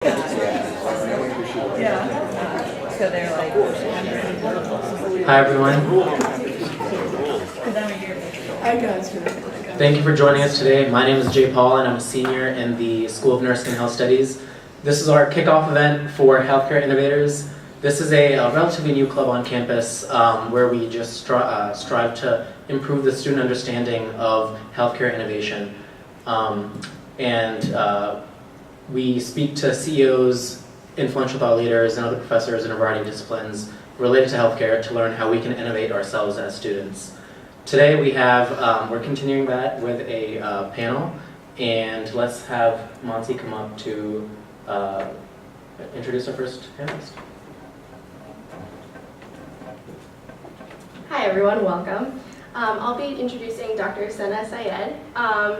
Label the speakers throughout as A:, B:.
A: Yeah. So they're like.
B: Hi everyone.
A: I got you.
B: Thank you for joining us today. My name is Jay Paul and I'm a senior in the School of Nursing and Health Studies. This is our kickoff event for Healthcare Innovators. This is a relatively new club on campus where we just strive to improve the student understanding of healthcare innovation. We speak to CEOs, influential thought leaders, and other professors in a variety of disciplines related to healthcare to learn how we can innovate ourselves as students. Today we have, we're continuing that with a panel, and let's have Monty come up to introduce our first panelist.
C: Hi everyone, welcome. I'll be introducing Dr. Sana Syed.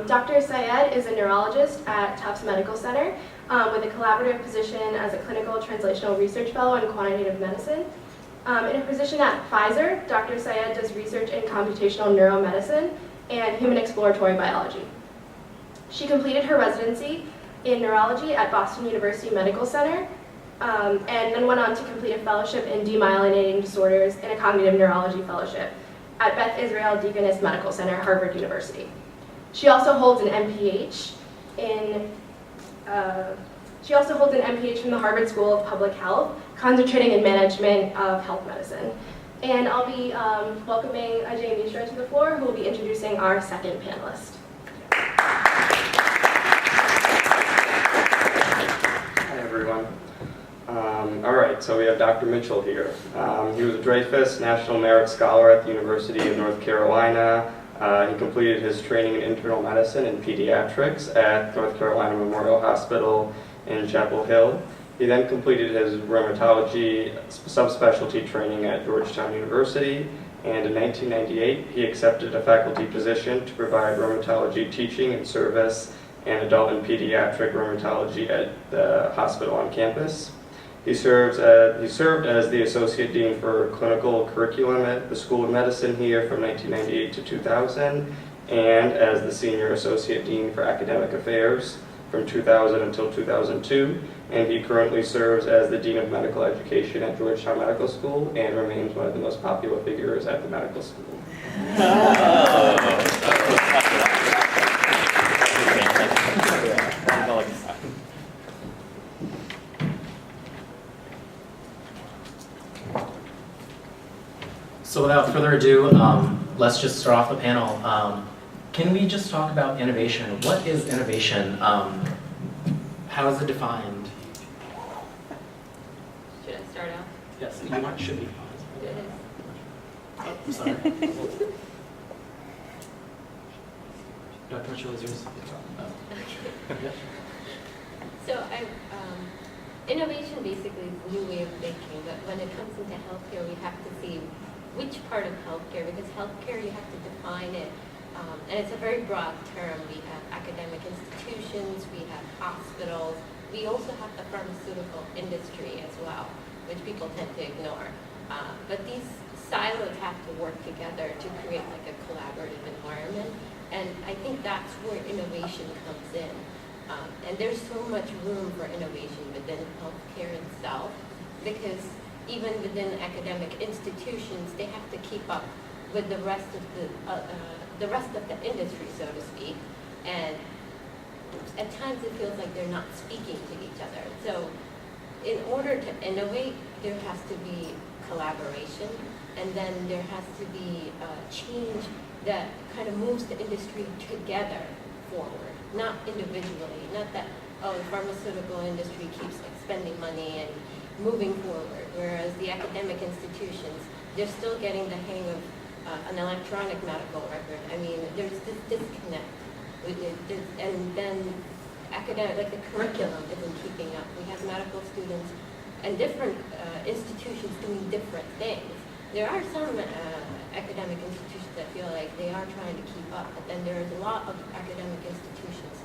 C: Dr. Syed is a neurologist at Tufts Medical Center with a collaborative position as a clinical translational research fellow in quantitative medicine. In a position at Pfizer, Dr. Syed does research in computational neuromedicine and human exploratory biology. She completed her residency in neurology at Boston University Medical Center and then went on to complete a fellowship in demyelinating disorders and a cognitive neurology fellowship at Beth Israel Deaconess Medical Center, Harvard University. She also holds an MPH from the Harvard School of Public Health, concentrating in management of health medicine. And I'll be welcoming Ajay Mishra to the floor, who will be introducing our second panelist.
D: Hi everyone. All right, so we have Dr. Mitchell here. He was a Dreyfus National Merit Scholar at the University of North Carolina. He completed his training in internal medicine and pediatrics at North Carolina Memorial Hospital in Chapel Hill. He then completed his rheumatology subspecialty training at Georgetown University, and in 1998 he accepted a faculty position to provide rheumatology teaching and service and adult and pediatric rheumatology at the hospital on campus. He served as the Associate Dean for Clinical Curriculum at the School of Medicine here from 1998 to 2000, and as the Senior Associate Dean for Academic Affairs from 2000 until 2002, and he currently serves as the Dean of Medical Education at Georgetown Medical School and remains one of the most popular figures at the medical school.
B: So without further ado, let's just start off the panel. Can we just talk about innovation? What is innovation? How is it defined?
E: Should I start out?
B: Yes, you might should be.
E: It is.
B: Oh, sorry. Dr. Mitchell, is yours? Oh. Yeah.
E: So innovation basically is a new way of thinking, but when it comes into healthcare, we have to see which part of healthcare, because healthcare, you have to define it, and it's a very broad term. We have academic institutions, we have hospitals, we also have the pharmaceutical industry as well, which people tend to ignore. But these silos have to work together to create like a collaborative environment, and I think that's where innovation comes in. And there's so much room for innovation within healthcare itself, because even within academic institutions, they have to keep up with the rest of the industry, so to speak. And at times it feels like they're not speaking to each other. So in order to innovate, there has to be collaboration, and then there has to be change that kind of moves the industry together forward, not individually. Not that, oh, the pharmaceutical industry keeps spending money and moving forward, whereas the academic institutions, they're still getting the hang of an electronic medical record. I mean, there's this disconnect with it, and then academic, like the curriculum isn't keeping up. We have medical students and different institutions doing different things. There are some academic institutions that feel like they are trying to keep up, but then there's a lot of academic institutions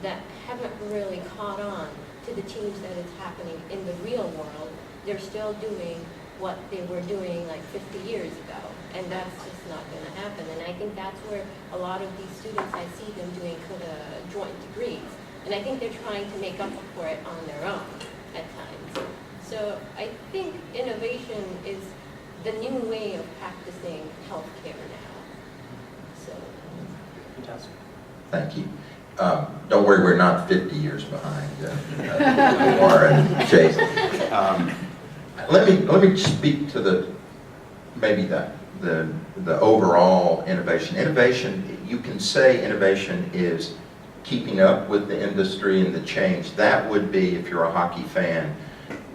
E: that haven't really caught on to the change that is happening in the real world. They're still doing what they were doing like 50 years ago, and that's just not going to happen. And I think that's where a lot of these students, I see them doing joint degrees. And I think they're trying to make up for it on their own at times. So I think innovation is the new way of practicing healthcare now. So.
B: Fantastic.
F: Thank you. Don't worry, we're not 50 years behind Laura and Chase. Let me speak to maybe the overall innovation. Innovation, you can say innovation is keeping up with the industry and the change. That would be, if you're a hockey fan,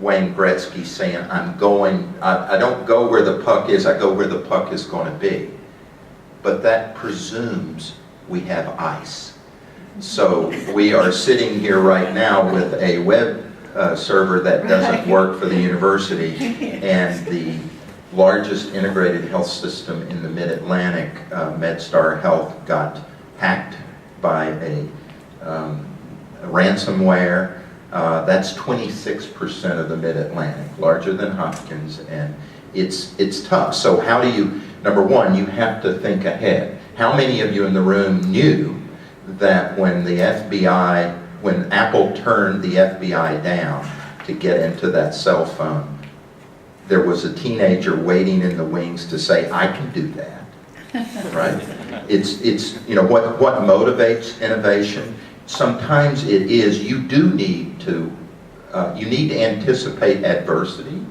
F: Wayne Gretzky saying, I don't go where the puck is, I go where the puck is going to be. But that presumes we have ice. So we are sitting here right now with a web server that doesn't work for the university, and the largest integrated health system in the mid-Atlantic, MedStar Health, got hacked by a ransomware. That's 26% of the mid-Atlantic, larger than Hopkins, and it's tough. So how do you, number one, you have to think ahead. How many of you in the room knew that when the FBI, when Apple turned the FBI down to get into that cell phone, there was a teenager waiting in the wings to say, I can do that, right? It's you know, what motivates innovation? Sometimes it is, you do need to, you need to anticipate adversity,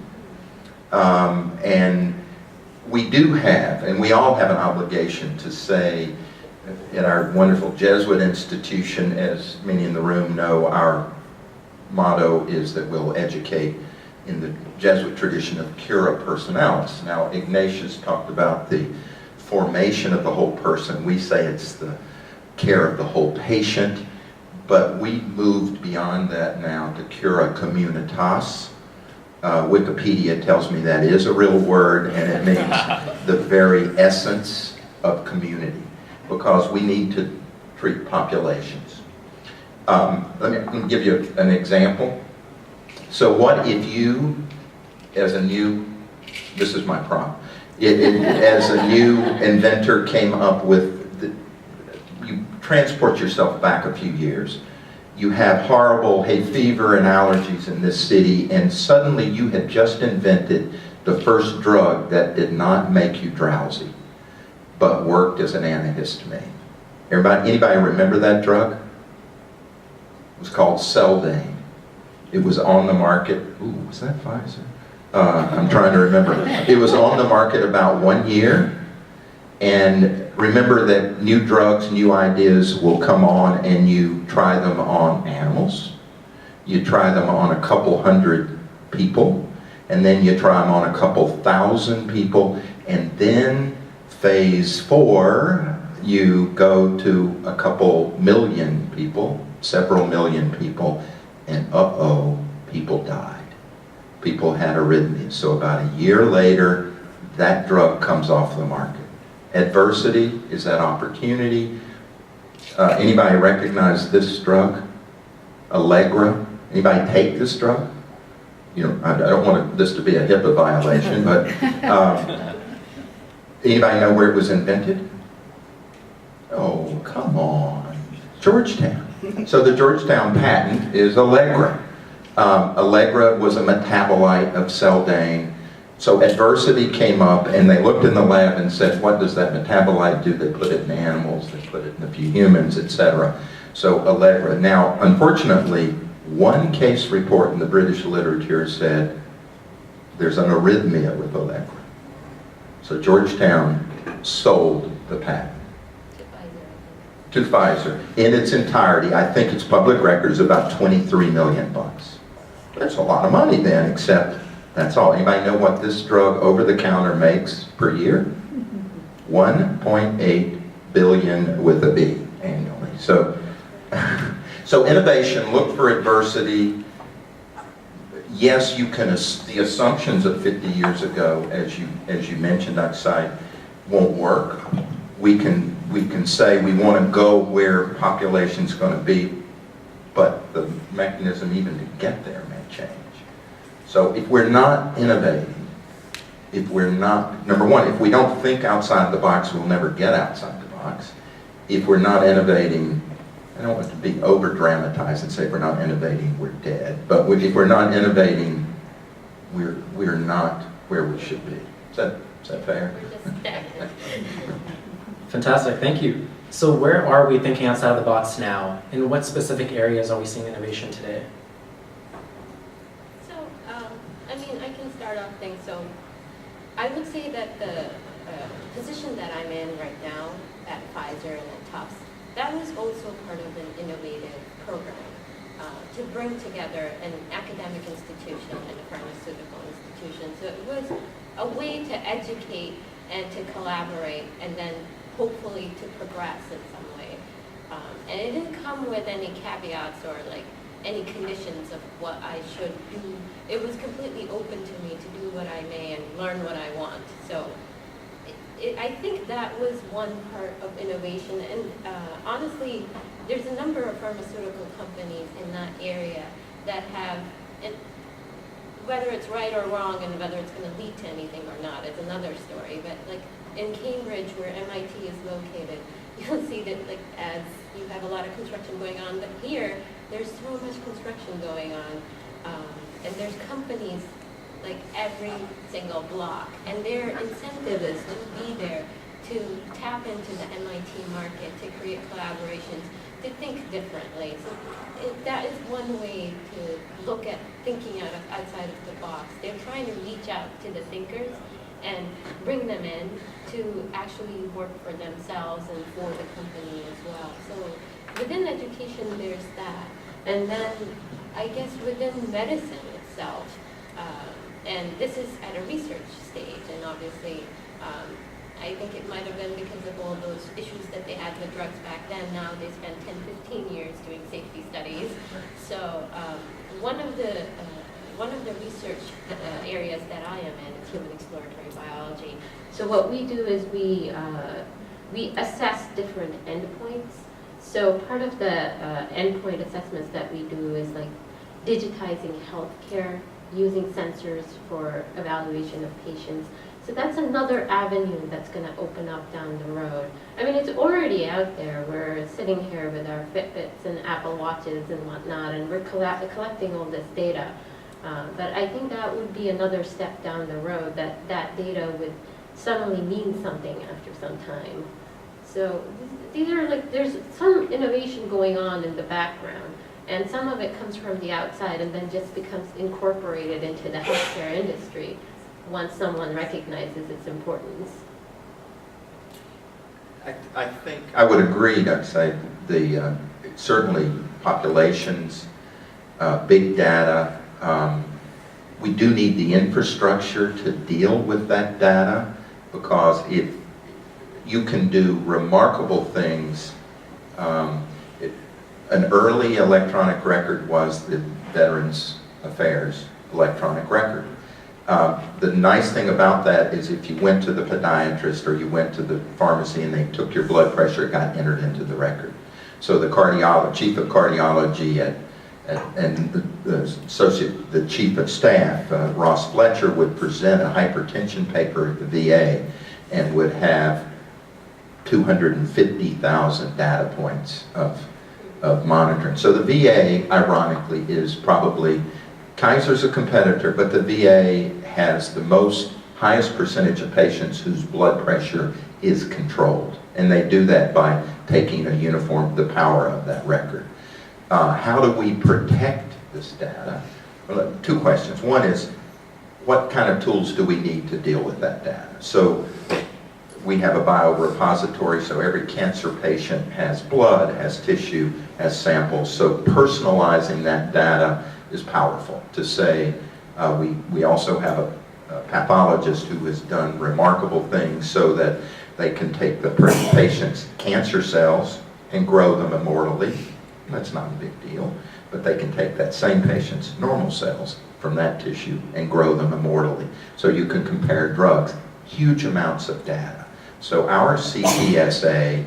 F: and we do have, and we all have an obligation to say, in our wonderful Jesuit institution, as many in the room know, our motto is that we'll educate in the Jesuit tradition of cura personalis. Now, Ignatius talked about the formation of the whole person. We say it's the care of the whole patient, but we moved beyond that now to cura communitas. Wikipedia tells me that is a real word, and it means the very essence of community, because we need to treat populations. Let me give you an example. So what if you, as a new, this is my prompt, as a new inventor came up with, you transport yourself back a few years, you have horrible hay fever and allergies in this city, and suddenly you had just invented the first drug that did not make you drowsy, but worked as an antihistamine. Anybody remember that drug? It was called Seldane. It was on the market, ooh, was that Pfizer? I'm trying to remember. It was on the market about 1 year, and remember that new drugs, new ideas will come on, and you try them on animals, you try them on a couple hundred people, and then you try them on a couple thousand people, and then phase 4, you go to a couple million people, several million people, and people died. People had arrhythmias. So about a year later, that drug comes off the market. Adversity is that opportunity. Anybody recognize this drug? Allegra. Anybody take this drug? You know, I don't want this to be a HIPAA violation, but anybody know where it was invented? Oh, come on. Georgetown. So the Georgetown patent is Allegra. Allegra was a metabolite of Seldane. So adversity came up, and they looked in the lab and said, what does that metabolite do? They put it in animals, they put it in a few humans, etc. So Allegra. Now, unfortunately, one case report in the British literature said there's an arrhythmia with Allegra. So Georgetown sold the patent to Pfizer in its entirety. I think its public record is about $23 million. That's a lot of money then, except that's all. Anybody know what this drug over the counter makes per year? 1.8 billion with a B annually. So, so innovation, look for adversity. Yes, you can, the assumptions of 50 years ago, as you mentioned outside, won't work. We can say we want to go where population's going to be, but the mechanism even to get there may change. So if we're not innovating, if we're not, number one, if we don't think outside the box, we'll never get outside the box. If we're not innovating, I don't want to be over dramatized and say if we're not innovating, we're dead. But if we're not innovating, we're not where we should be. Is that fair?
E: We're just stagnant.
B: Fantastic, thank you. So where are we thinking outside of the box now? In what specific areas are we seeing innovation today?
E: So, I mean, I can start off things. So, I would say that the position that I'm in right now at Pfizer and at Tufts, that was also part of an innovative program to bring together an academic institution and a pharmaceutical institution. So it was a way to educate and to collaborate and then hopefully to progress in some way. And it didn't come with any caveats or like any conditions of what I should do. It was completely open to me to do what I may and learn what I want. So I think that was one part of innovation. And honestly, there's a number of pharmaceutical companies in that area that have, and whether it's right or wrong and whether it's going to lead to anything or not, it's another story. But like in Cambridge, where MIT is located, you'll see that like as you have a lot of construction going on, but here there's so much construction going on, and there's companies like every single block, and their incentive is to be there to tap into the MIT market, to create collaborations, to think differently. So that is one way to look at thinking outside of the box. They're trying to reach out to the thinkers and bring them in to actually work for themselves and for the company as well. So within education, there's that. And then I guess within medicine itself, and this is at a research stage, and obviously I think it might have been because of all those issues that they had with drugs back then. Now they spend 10, 15 years doing safety studies. So one of the research areas that I am in is human exploratory biology. So what we do is we assess different endpoints. So part of the endpoint assessments that we do is like digitizing healthcare, using sensors for evaluation of patients. So that's another avenue that's going to open up down the road. I mean, it's already out there. We're sitting here with our Fitbits and Apple Watches and whatnot, and we're collecting all this data. But I think that would be another step down the road, that data would suddenly mean something after some time. So these are like, there's some innovation going on in the background, and some of it comes from the outside and then just becomes incorporated into the healthcare industry once someone recognizes its importance.
F: I think I would agree to say certainly populations, big data. We do need the infrastructure to deal with that data, because you can do remarkable things. An early electronic record was the Veterans Affairs electronic record. The nice thing about that is if you went to the podiatrist or you went to the pharmacy and they took your blood pressure, it got entered into the record. So the chief of cardiology and the chief of staff, Ross Fletcher, would present a hypertension paper at the VA and would have 250,000 data points of monitoring. So the VA, ironically, is probably, Kaiser's a competitor, but the VA has the highest percentage of patients whose blood pressure is controlled. And they do that by taking the power of that record. How do we protect this data? Well, two questions. One is, what kind of tools do we need to deal with that data? So we have a biorepository, so every cancer patient has blood, has tissue, has samples. So personalizing that data is powerful. To say, we also have a pathologist who has done remarkable things so that they can take the patient's cancer cells and grow them immortally. That's not a big deal, but they can take that same patient's normal cells from that tissue and grow them immortally. So you can compare drugs, huge amounts of data. So our CPSA,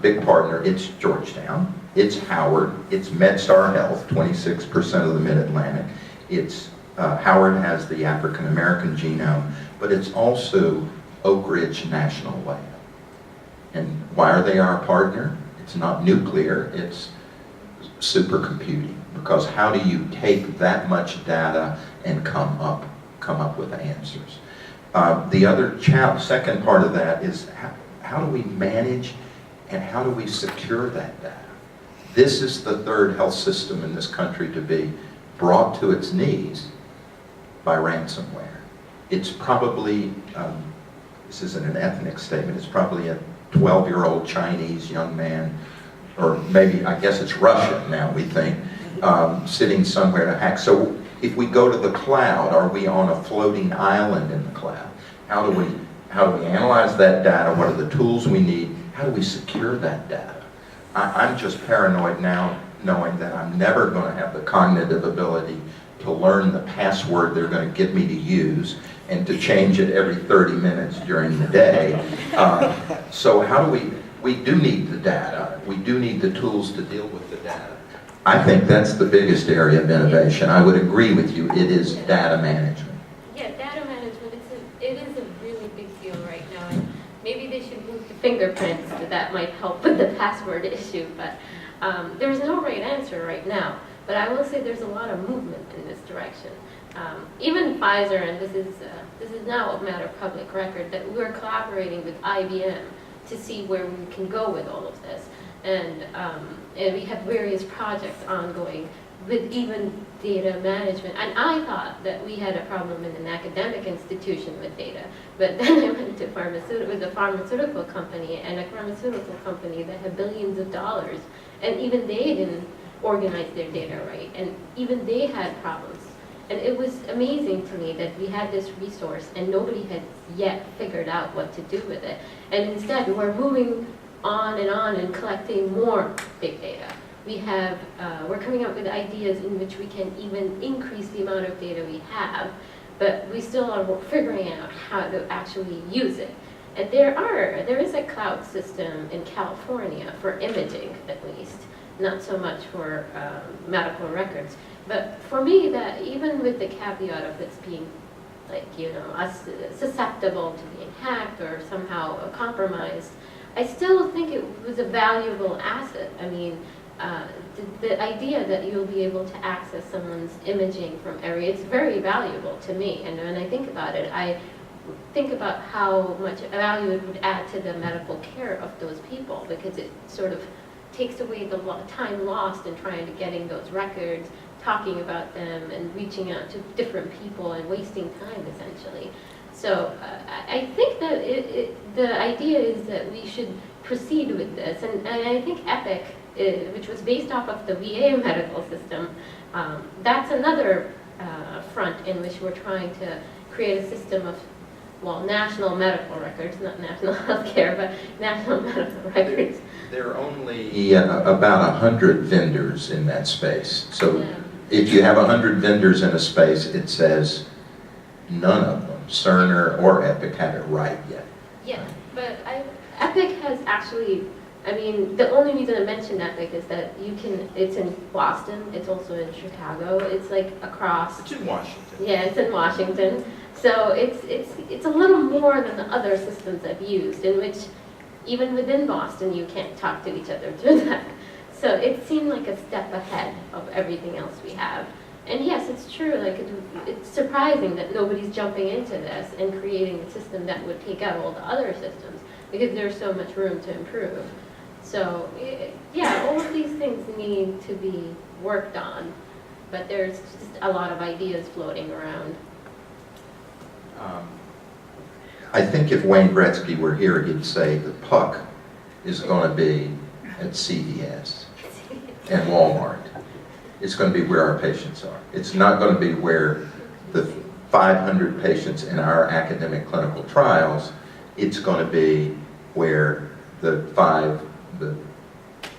F: big partner, it's Georgetown, it's Howard, it's MedStar Health, 26% of the Mid-Atlantic. Howard has the African American genome, but it's also Oak Ridge National Lab. And why are they our partner? It's not nuclear, it's supercomputing. Because how do you take that much data and come up with answers? The other second part of that is how do we manage and how do we secure that data? This is the third health system in this country to be brought to its knees by ransomware. It's probably, this isn't an ethnic statement, it's probably a 12-year-old Chinese young man, or maybe, I guess it's Russian now, we think, sitting somewhere to hack. So if we go to the cloud, are we on a floating island in the cloud? How do we analyze that data? What are the tools we need? How do we secure that data? I'm just paranoid now, knowing that I'm never going to have the cognitive ability to learn the password they're going to get me to use and to change it every 30 minutes during the day. So how do we do need the data. We do need the tools to deal with the data. I think that's the biggest area of innovation. I would agree with you. It is data management.
E: Yeah, data management, it is a really big deal right now. And maybe they should move to fingerprints, that might help with the password issue. But there's no right answer right now. But I will say there's a lot of movement in this direction. Even Pfizer, and this is now a matter of public record, that we're collaborating with IBM to see where we can go with all of this. And we have various projects ongoing with even data management. And I thought that we had a problem in an academic institution with data. But then I went to a pharmaceutical company, and a pharmaceutical company that had billions of dollars. And even they didn't organize their data right. And even they had problems. And it was amazing to me that we had this resource and nobody had yet figured out what to do with it. And instead, we're moving on and collecting more big data. We're coming up with ideas in which we can even increase the amount of data we have, but we still are figuring out how to actually use it. And there is a cloud system in California for imaging, at least, not so much for medical records. But for me, that even with the caveat of it's being, susceptible to being hacked or somehow compromised, I still think it was a valuable asset. I mean, the idea that you'll be able to access someone's imaging from area, it's very valuable to me. And when I think about it, I think about how much value it would add to the medical care of those people, because it sort of takes away the time lost in trying to getting those records, talking about them, and reaching out to different people and wasting time, essentially. So I think that the idea is that we should proceed with this. And I think EPIC, which was based off of the VA medical system, that's another front in which we're trying to create a system of, national medical records, not national health care, but national medical records.
F: There are only about 100 vendors in that space. So yeah. If you have 100 vendors in a space, it says none of them, Cerner or Epic, have it right yet.
E: Yeah, but Epic has actually, the only reason I mentioned Epic is that it's in Boston, it's also in Chicago, it's like across.
F: It's in Washington. Yeah,
E: it's in Washington. So it's a little more than the other systems I've used, in which even within Boston you can't talk to each other through that. So it seemed like a step ahead of everything else we have. And yes, it's true, it's surprising that nobody's jumping into this and creating a system that would take out all the other systems, because there's so much room to improve. So yeah, all of these things need to be worked on, but there's just a lot of ideas floating around.
F: I think if Wayne Gretzky were here, he'd say the puck is going to be at CVS and Walmart. It's going to be where our patients are. It's not going to be where the 500 patients in our academic clinical trials. It's going to be where the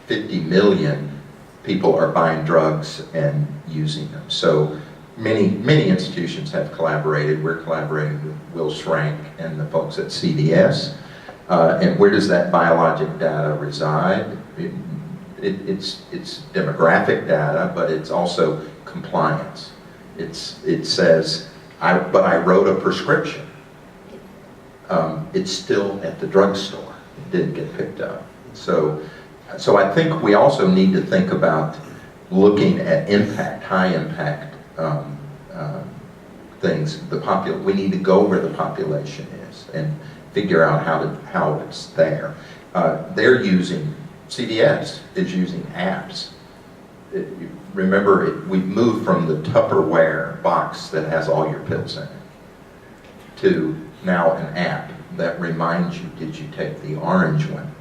F: 50 million people are buying drugs and using them. So many institutions have collaborated. We're collaborating with Will Schrank and the folks at CVS. And where does that biologic data reside? It's demographic data, but it's also compliance. It says, but I wrote a prescription. It's still at the drugstore. It didn't get picked up. So So I think we also need to think about looking at impact, high impact things. We need to go where the population is and figure out how it's there. They're using, CVS is using apps. Remember, we've moved from the Tupperware box that has all your pills in it to now an app that reminds you, did you take the orange one?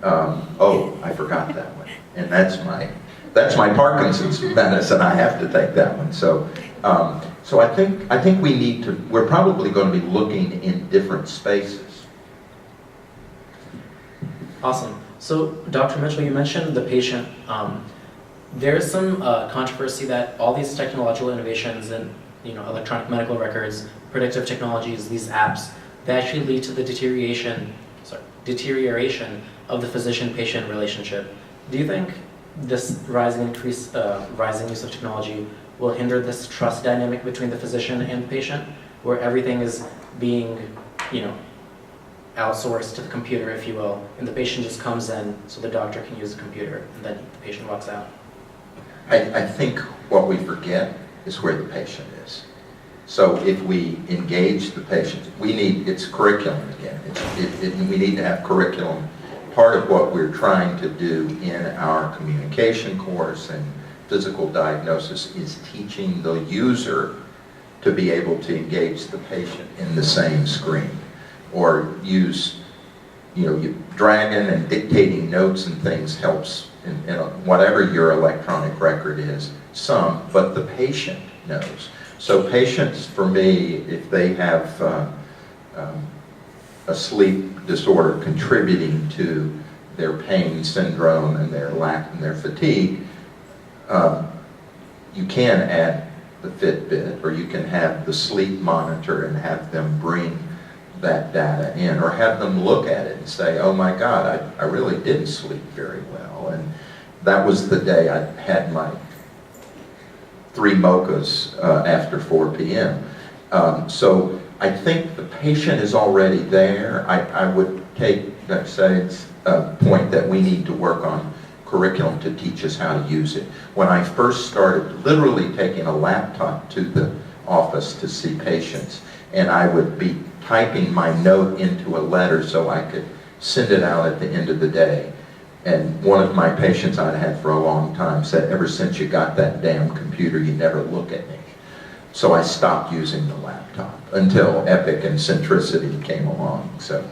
F: Oh, I forgot that one. And that's my Parkinson's medicine. I have to take that one. So I think we're probably going to be looking in different spaces.
B: Awesome. So, Dr. Mitchell, you mentioned the patient. There is some controversy that all these technological innovations and electronic medical records, predictive technologies, these apps, they actually lead to the deterioration of the physician-patient relationship. Do you think this rising use of technology will hinder this trust dynamic between the physician and the patient, where everything is being, outsourced to the computer, if you will, and the patient just comes in so the doctor can use the computer, and then the patient walks out?
F: I think what we forget is where the patient is. So if we engage the patient, it's curriculum again. We need to have curriculum. Part of what we're trying to do in our communication course and physical diagnosis is teaching the user to be able to engage the patient in the same screen, or use, dragging and dictating notes and things helps in whatever your electronic record is, but the patient knows. So patients, for me, if they have a sleep disorder contributing to their pain syndrome and their fatigue, you can add the Fitbit, or you can have the sleep monitor and have them bring that data in, or have them look at it and say, oh my God, I really didn't sleep very well, and that was the day I had my 3 mochas after 4 p.m. So I think the patient is already there. I would say it's a point that we need to work on curriculum to teach us how to use it. When I first started literally taking a laptop to the office to see patients, and I would be typing my note into a letter so I could send it out at the end of the day. And one of my patients I'd had for a long time said, ever since you got that damn computer, you never look at me. So I stopped using the laptop until Epic and Centricity came along. So,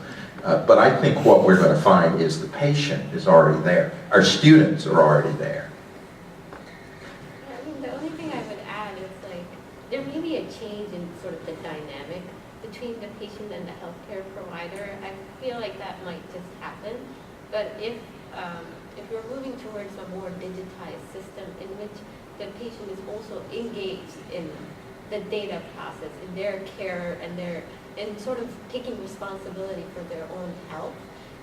F: but I think what we're going to find is the patient is already there. Our students are already there.
E: I mean, the only thing I would add is there may be a change in sort of the dynamic between the patient and the healthcare provider. I feel like that might just happen. But if we're moving towards a more digitized system in which the patient is also engaged in the data process, in their care, and sort of taking responsibility for their own health,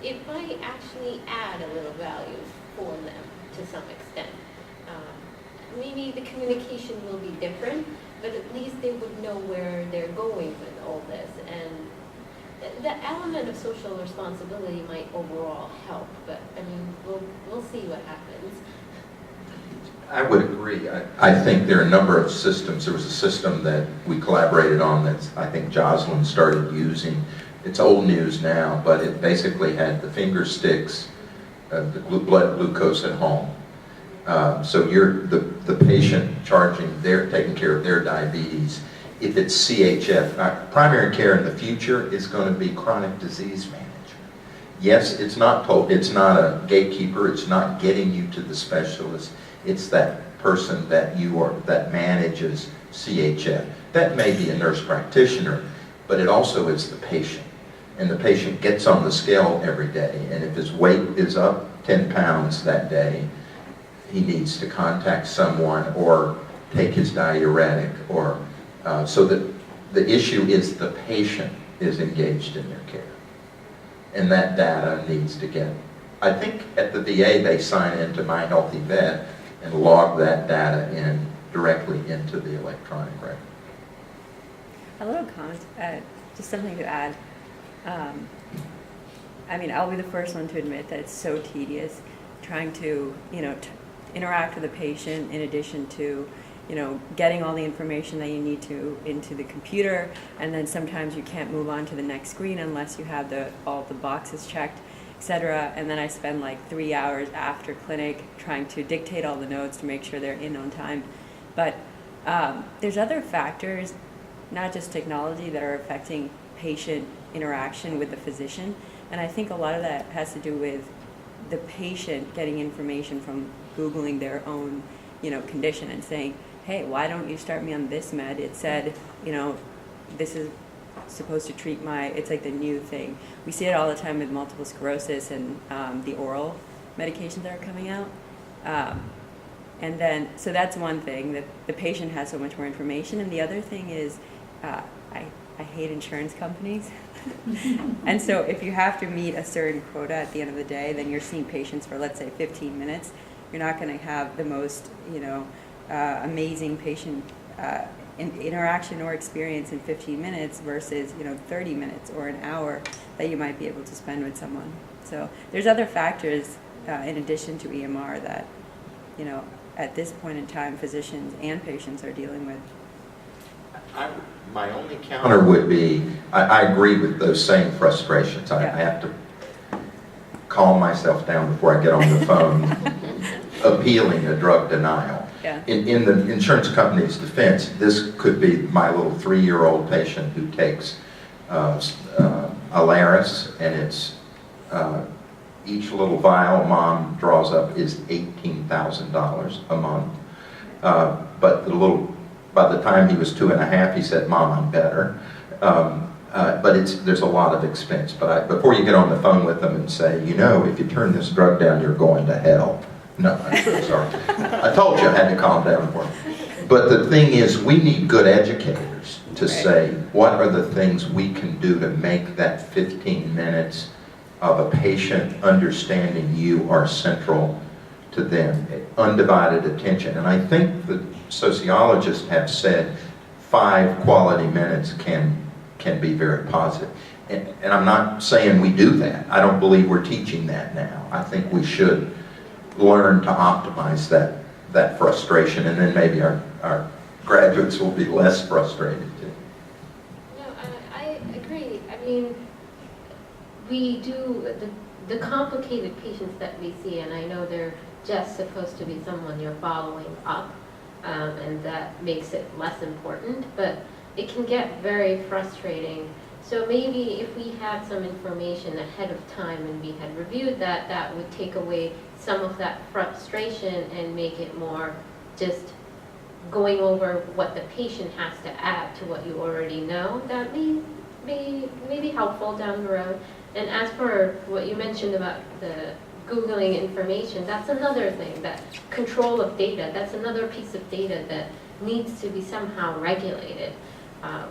E: it might actually add a little value for them to some extent. Maybe the communication will be different, but at least they would know where they're going with all this. And the element of social responsibility might overall help, but I mean, we'll see what happens.
F: I would agree. I think there are a number of systems. There was a system that we collaborated on that I think Jocelyn started using. It's old news now, but it basically had the finger sticks, the blood glucose at home. So you're the patient taking care of their diabetes. If it's CHF, primary care in the future is going to be chronic disease management. Yes, it's not a gatekeeper. It's not getting you to the specialist. It's that person that manages CHF. That may be a nurse practitioner, but it also is the patient. And the patient gets on the scale every day, and if his weight is up 10 pounds that day, he needs to contact someone or take his diuretic, or so that the issue is the patient is engaged in their care. And that data needs to get, I think at the VA they sign into My Healthy Vet and log that data in directly into the electronic record.
A: A little comment, just something to add. I mean, I'll be the first one to admit that it's so tedious trying to, interact with the patient in addition to, getting all the information that you need to into the computer, and then sometimes you can't move on to the next screen unless you have all the boxes checked, etc. And then I spend like 3 hours after clinic trying to dictate all the notes to make sure they're in on time. But there's other factors, not just technology, that are affecting patient interaction with the physician, and I think a lot of that has to do with the patient getting information from Googling their own, condition and saying, hey, why don't you start me on this med? It said, this is supposed to treat it's like the new thing. We see it all the time with multiple sclerosis and the oral medications that are coming out. And then, so that's one thing, that the patient has so much more information. And the other thing is, I hate insurance companies. And so if you have to meet a certain quota at the end of the day, then you're seeing patients for, let's say, 15 minutes. You're not going to have the most, amazing patient interaction or experience in 15 minutes versus, 30 minutes or an hour that you might be able to spend with someone. So there's other factors in addition to EMR that, at this point in time, physicians and patients are dealing with.
F: My only counter would be, I agree with those same frustrations. I have to calm myself down before I get on the phone appealing a drug denial.
A: Yeah.
F: In the insurance company's defense, this could be my little 3-year-old patient who takes Alaris, and it's each little vial Mom draws up is $18,000 a month. But by the time he was 2.5, he said, "Mom, I'm better." But there's a lot of expense. But before you get on the phone with them and say, if you turn this drug down, you're going to hell. No, I'm sorry. I told you I had to calm down for him. But the thing is, we need good educators to say, what are the things we can do to make that 15 minutes of a patient understanding you are central to them, undivided attention. And I think the sociologists have said 5 quality minutes can be very positive. And I'm not saying we do that. I don't believe we're teaching that now. I think we should learn to optimize that frustration, and then maybe our graduates will be less frustrated too.
E: No, I agree. I mean, we do the complicated patients that we see, and I know they're just supposed to be someone you're following up, and that makes it less important, but it can get very frustrating. So maybe if we had some information ahead of time and we had reviewed that, that would take away some of that frustration and make it more just going over what the patient has to add to what you already know. That may be helpful down the road. And as for what you mentioned about the Googling information, that's another thing, that control of data, that's another piece of data that needs to be somehow regulated.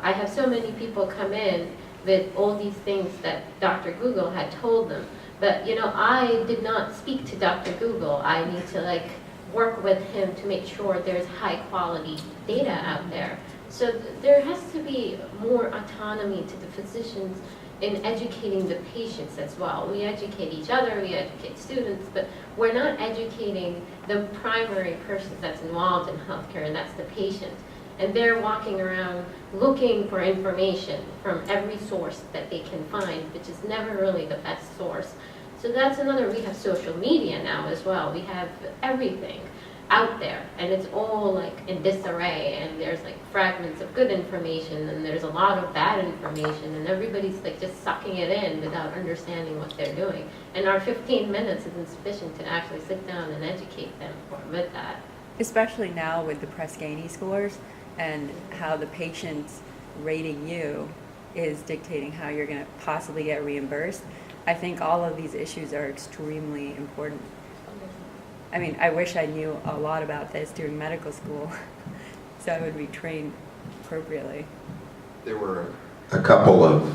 E: I have so many people come in with all these things that Dr. Google had told them. But I did not speak to Dr. Google. I need to work with him to make sure there's high quality data out there. So there has to be more autonomy to the physicians in educating the patients as well. We educate each other, we educate students, but we're not educating the primary person that's involved in healthcare, and that's the patient. And they're walking around looking for information from every source that they can find, which is never really the best source. So that's another, we have social media now as well. We have everything out there, and it's all in disarray, and there's fragments of good information, and there's a lot of bad information, and everybody's just sucking it in without understanding what they're doing. And our 15 minutes isn't sufficient to actually sit down and educate them with that.
A: Especially now with the Press-Ganey scores and how the patient's rating you is dictating how you're going to possibly get reimbursed. I think all of these issues are extremely important. I mean, I wish I knew a lot about this during medical school, so I would be trained appropriately.
F: There were a couple of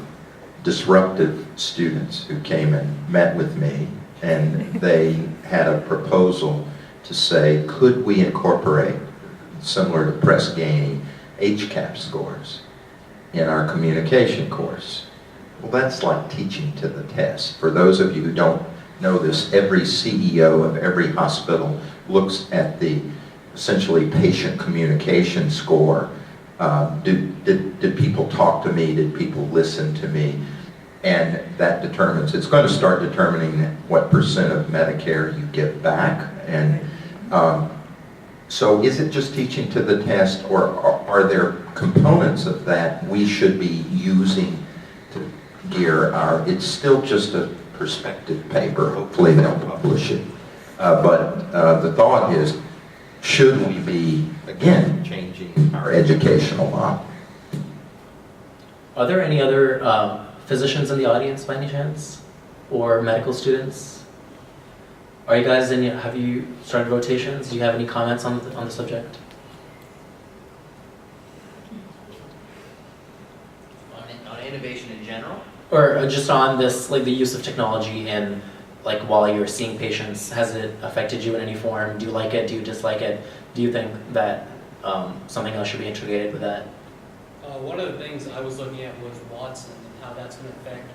F: disruptive students who came and met with me, and they had a proposal to say, could we incorporate, similar to Press-Ganey, HCAP scores in our communication course? Well, that's like teaching to the test. For those of you who don't know this, every CEO of every hospital looks at the essentially patient communication score. Did people talk to me? Did people listen to me? And that determines, it's going to start determining what percent of Medicare you get back. And so is it just teaching to the test, or are there components of that we should be using to gear our, it's still just a perspective paper, hopefully they'll publish it. But the thought is, should we be, again, changing our educational model?
B: Are there any other physicians in the audience by any chance? Or medical students? Are you guys in, have you started rotations? Do you have any comments on the subject?
G: On innovation in general?
B: Or just on this, like the use of technology and like while you're seeing patients, has it affected you in any form? Do you like it? Do you dislike it? Do you think that something else should be integrated with that?
H: One of the things I was looking at was Watson and how that's going to affect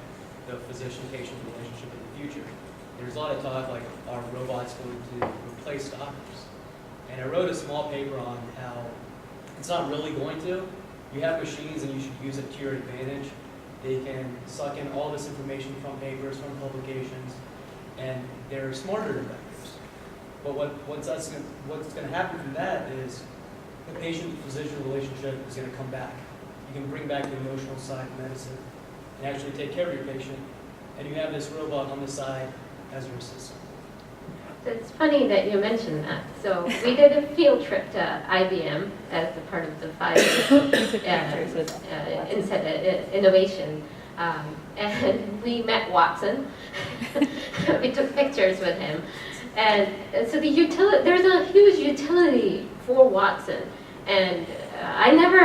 H: the physician-patient relationship in the future. There's a lot of talk like, are robots going to replace doctors? And I wrote a small paper on how it's not really going to. You have machines and you should use it to your advantage. They can suck in all this information from papers, from publications, and they're smarter than doctors. But what's going to happen from that is the patient-physician relationship is going to come back. You can bring back the emotional side of medicine and actually take care of your patient, and you have this robot on the side as your assistant.
E: It's funny that you mentioned that. So we did a field trip to IBM as a part of the 5-year innovation, and we met Watson. We took pictures with him, and so there's a huge utility for Watson. And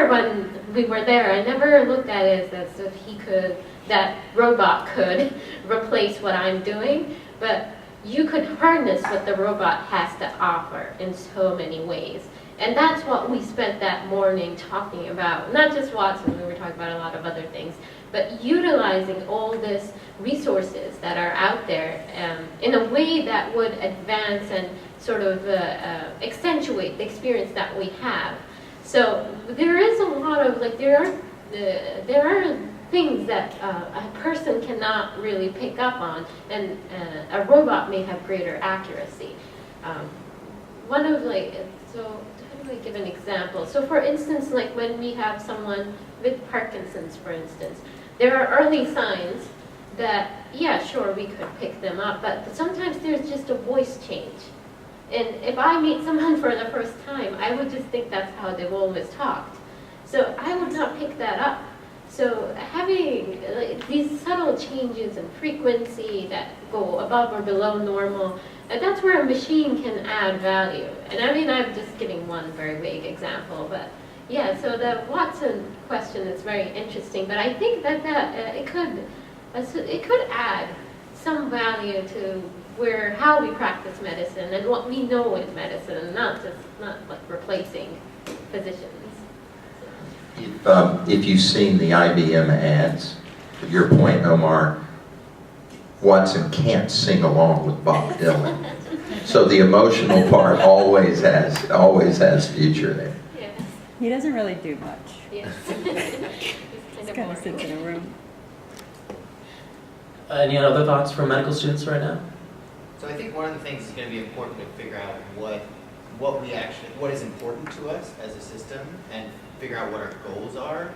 E: when we were there, I never looked at it as if that robot could replace what I'm doing, but you could harness what the robot has to offer in so many ways. And that's what we spent that morning talking about. Not just Watson, we were talking about a lot of other things, but utilizing all these resources that are out there in a way that would advance and sort of accentuate the experience that we have. So there is a lot of, there are things that a person cannot really pick up on, and a robot may have greater accuracy. So how do I give an example? So for instance, like when we have someone with Parkinson's, for instance, there are early signs that, yeah, sure, we could pick them up, but sometimes there's just a voice change. And if I meet someone for the first time, I would just think that's how they've always talked. So I would not pick that up. So having these subtle changes in frequency that go above or below normal, that's where a machine can add value. And I mean, I'm just giving one very vague example, but yeah, so the Watson question is very interesting, but I think that it could add some value to how we practice medicine and what we know is medicine, not like replacing physicians.
F: If you've seen the IBM ads, to your point, Omar, Watson can't sing along with Bob Dylan. So the emotional part always has future there.
E: Yes.
A: He doesn't really do much.
E: Yes.
A: Just kind of sits in a room.
B: Any other thoughts from medical students right now?
G: So I think one of the things is going to be important to figure out what is important to us as a system, and figure out what our goals are,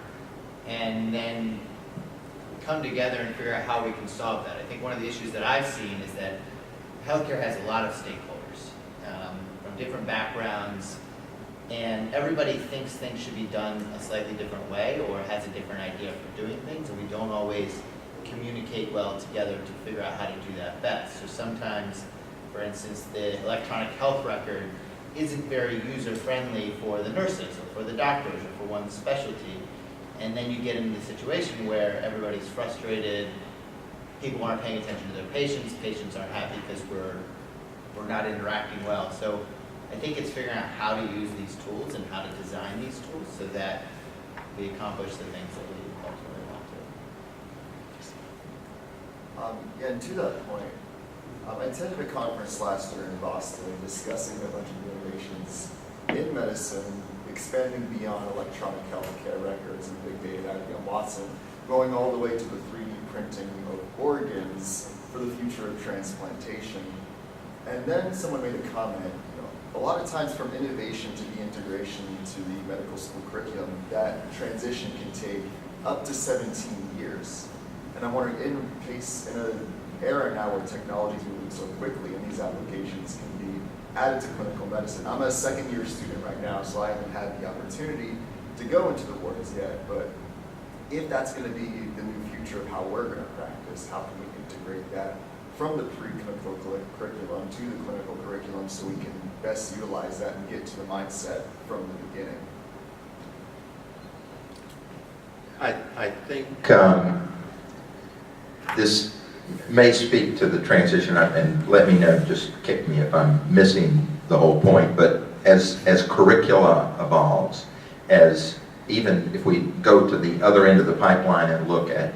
G: and then come together and figure out how we can solve that. I think one of the issues that I've seen is that healthcare has a lot of stakeholders from different backgrounds, and everybody thinks things should be done a slightly different way or has a different idea for doing things, and we don't always communicate well together to figure out how to do that best. So sometimes, for instance, the electronic health record isn't very user-friendly for the nurses or for the doctors or for one specialty, and then you get into the situation where everybody's frustrated, people aren't paying attention to their patients aren't happy because we're not interacting well. So I think it's figuring out how to use these tools and how to design these tools so that we accomplish the things that we ultimately want to.
I: And to that point, I attended a conference last year in Boston discussing a bunch of innovations in medicine, expanding beyond electronic healthcare records and big data at IBM Watson, going all the way to the 3D printing of organs for the future of transplantation. And then someone made a comment, a lot of times from innovation to the integration to the medical school curriculum, that transition can take up to 17 years. And I'm wondering, in an era now where technology is moving so quickly and these applications can be added to clinical medicine. I'm a second-year student right now, so I haven't had the opportunity to go into the wards yet, but if that's going to be the new future of how we're going to practice, how can we integrate that from the pre-clinical curriculum to the clinical curriculum so we can best utilize that and get to the mindset from the beginning?
F: I think this may speak to the transition, and let me know, just kick me if I'm missing the whole point, but as curricula evolves, as even if we go to the other end of the pipeline and look at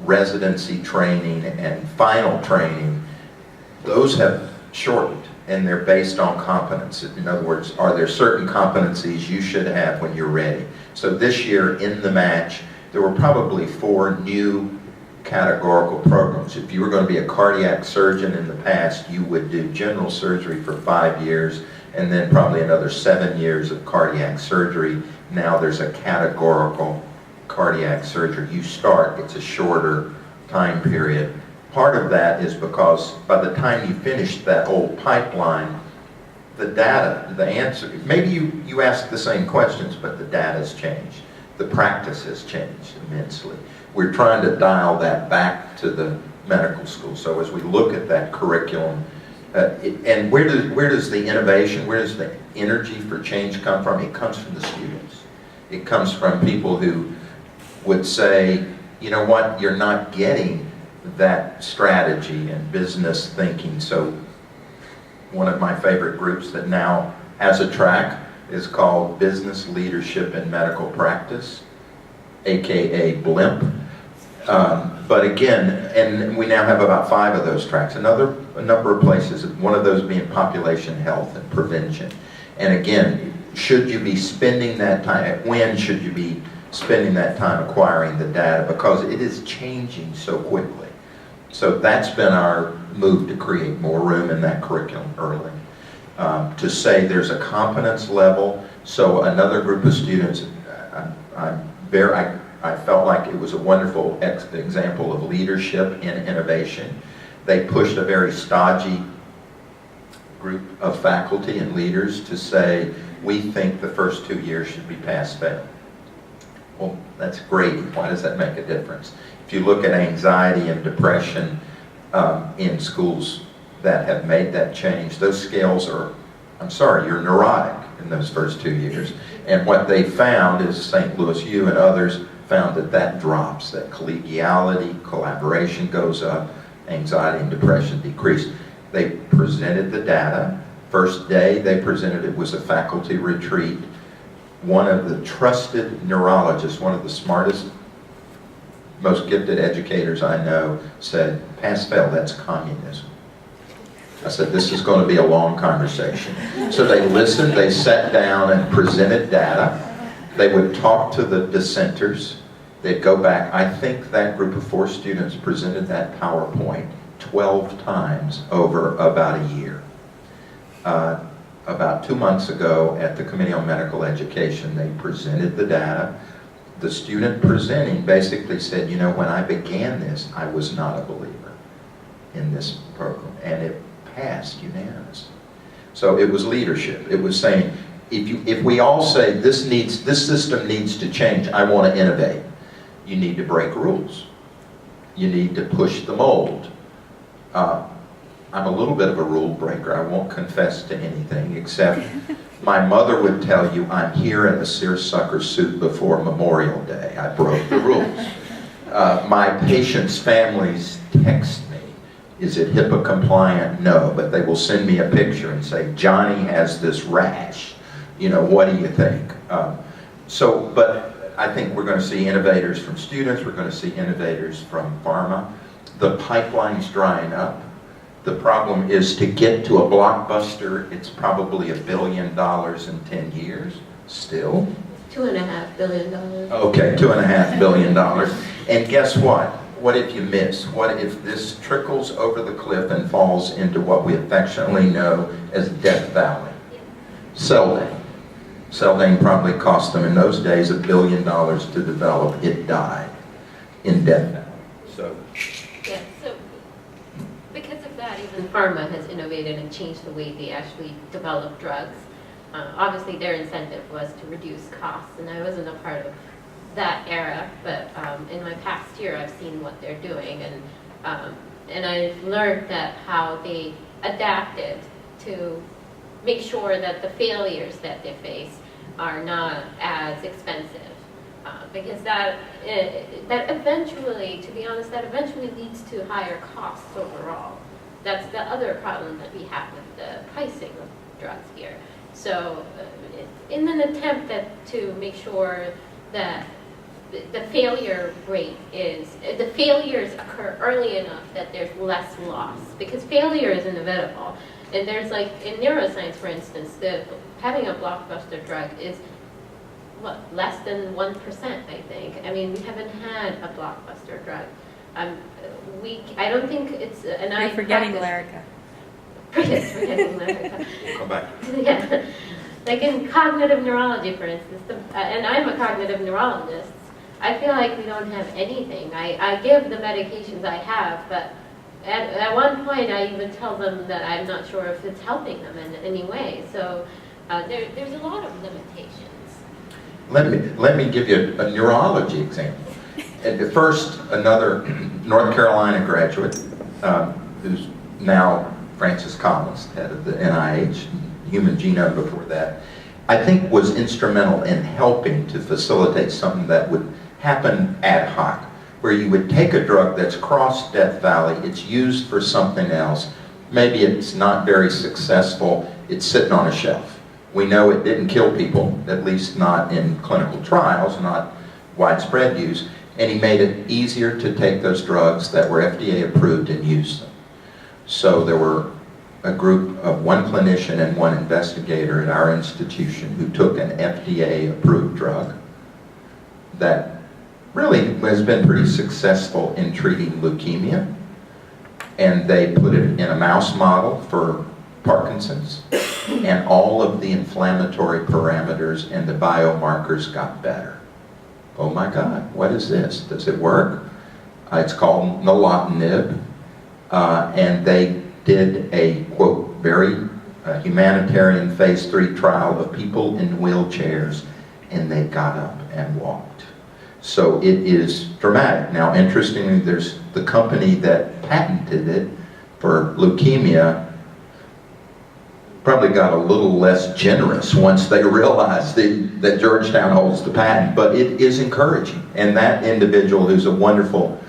F: residency training and final training, those have shortened and they're based on competence. In other words, are there certain competencies you should have when you're ready? So this year in the match, there were probably 4 new categorical programs. If you were going to be a cardiac surgeon in the past, you would do general surgery for 5 years and then probably another 7 years of cardiac surgery. Now there's a categorical cardiac surgery. You start, it's a shorter time period. Part of that is because by the time you finish that old pipeline, the data, the answer, maybe you ask the same questions, but the data's changed. The practice has changed immensely. We're trying to dial that back to the medical school. So as we look at that curriculum, and where does the innovation, where does the energy for change come from? It comes from the students. It comes from people who would say, you know what, you're not getting that strategy and business thinking. So one of my favorite groups that now has a track is called Business Leadership in Medical Practice, aka BLIMP. But again, and we now have about 5 of those tracks. A number of places, one of those being population health and prevention. And again, should you be spending that time, when should you be spending that time acquiring the data? Because it is changing so quickly. So that's been our move to create more room in that curriculum early. To say there's a competence level, so another group of students, I felt like it was a wonderful example of leadership in innovation. They pushed a very stodgy group of faculty and leaders to say, we think the first 2 years should be pass-fail. Well, that's great. Why does that make a difference? If you look at anxiety and depression in schools that have made that change, those scales are, I'm sorry, you're neurotic in those first 2 years. And what they found is St. Louis U and others found that drops, that collegiality, collaboration goes up, anxiety and depression decrease. They presented the data. First day they presented it was a faculty retreat. One of the trusted neurologists, one of the smartest, most gifted educators I know, said, pass-fail, that's communism. I said, this is going to be a long conversation. So they listened, they sat down and presented data. They would talk to the dissenters. They'd go back. I think that group of 4 students presented that PowerPoint 12 times over about a year. About 2 months ago at the Committee on Medical Education, they presented the data. The student presenting basically said, you know, when I began this, I was not a believer in this program. And it passed unanimously. So it was leadership. It was saying, if we all say this system needs to change, I want to innovate, you need to break rules. You need to push the mold. I'm a little bit of a rule breaker. I won't confess to anything except my mother would tell you I'm here in a seersucker suit before Memorial Day. I broke the rules. My patients' families text me. Is it HIPAA compliant? No, but they will send me a picture and say, Johnny has this rash. You know, what do you think? But I think we're going to see innovators from students. We're going to see innovators from pharma. The pipeline's drying up. The problem is to get to a blockbuster, it's probably $1 billion in 10 years, still.
E: $2.5 billion.
F: Okay, $2.5 billion. And guess what? What if you miss? What if this trickles over the cliff and falls into what we affectionately know as Death Valley? Seldane. Seldane probably cost them in those days $1 billion to develop. It died in Death Valley. So.
E: Yeah, so because of that, even pharma has innovated and changed the way they actually develop drugs. Obviously, their incentive was to reduce costs, and I wasn't a part of that era, but in my past year, I've seen what they're doing, and I've learned that how they adapted to make sure that the failures that they face are not as expensive. Because that eventually, to be honest, that eventually leads to higher costs overall. That's the other problem that we have with the pricing of drugs here. So in an attempt to make sure that the failure rate the failures occur early enough that there's less loss, because failure is inevitable. And there's like, in neuroscience, for instance, having a blockbuster drug is less than 1%, I think. I mean, we haven't had a blockbuster drug. I don't think it's, and
A: You're forgetting Lyrica.
E: Yes, forgetting Lyrica.
F: We'll come back.
E: Yeah. Like in cognitive neurology, for instance, and I'm a cognitive neurologist, I feel like we don't have anything. I give the medications I have, but at one point I even tell them that I'm not sure if it's helping them in any way. So there's a lot of limitations.
F: Let me give you a neurology example. At first, another North Carolina graduate, who's now Francis Collins, head of the NIH, Human Genome before that, I think was instrumental in helping to facilitate something that would happen ad hoc, where you would take a drug that's crossed Death Valley, it's used for something else, maybe it's not very successful, it's sitting on a shelf. We know it didn't kill people, at least not in clinical trials, not widespread use, and he made it easier to take those drugs that were FDA approved and use them. So there were a group of one clinician and one investigator at our institution who took an FDA approved drug that really has been pretty successful in treating leukemia, and they put it in a mouse model for Parkinson's, and all of the inflammatory parameters and the biomarkers got better. Oh my God, what is this? Does it work? It's called nilotinib, and they did a, quote, very humanitarian phase 3 trial of people in wheelchairs, and they got up and walked. So it is dramatic. Now, interestingly, there's the company that patented it for leukemia probably got a little less generous once they realized that Georgetown holds the patent, but it is encouraging. And that individual, who's a wonderful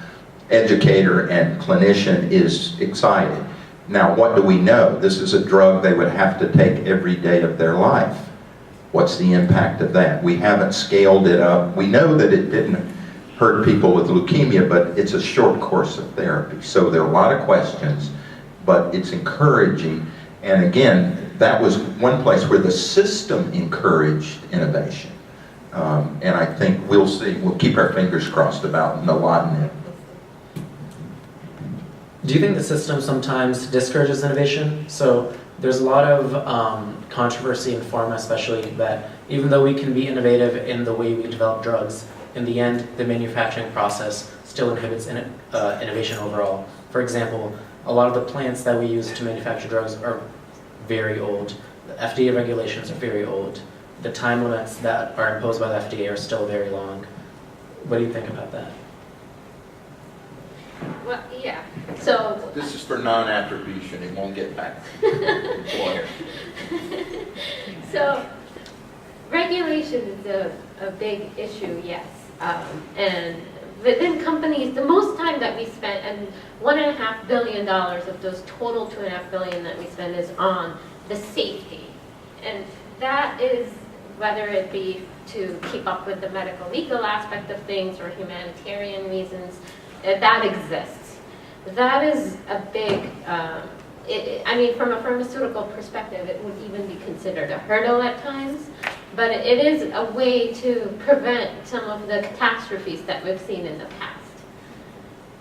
F: educator and clinician, is excited. Now, what do we know? This is a drug they would have to take every day of their life. What's the impact of that? We haven't scaled it up. We know that it didn't hurt people with leukemia, but it's a short course of therapy. So there are a lot of questions, but it's encouraging. And again, that was one place where the system encouraged innovation. And I think we'll see, we'll keep our fingers crossed about nilotinib.
B: Do you think the system sometimes discourages innovation? So there's a lot of controversy in pharma, especially, that even though we can be innovative in the way we develop drugs, in the end, the manufacturing process still inhibits innovation overall. For example, a lot of the plants that we use to manufacture drugs are very old. The FDA regulations are very old. The time limits that are imposed by the FDA are still very long. What do you think about that?
E: Well, yeah. So
F: This is for non-attribution. It won't get back to the employer.
E: So regulation is a big issue, yes. And within companies, the most time that we spent, and $1.5 billion of those total $2.5 billion that we spend is on the safety. And that is, whether it be to keep up with the medical legal aspect of things or humanitarian reasons, that exists. That is a big I mean, from a pharmaceutical perspective, it would even be considered a hurdle at times, but it is a way to prevent some of the catastrophes that we've seen in the past.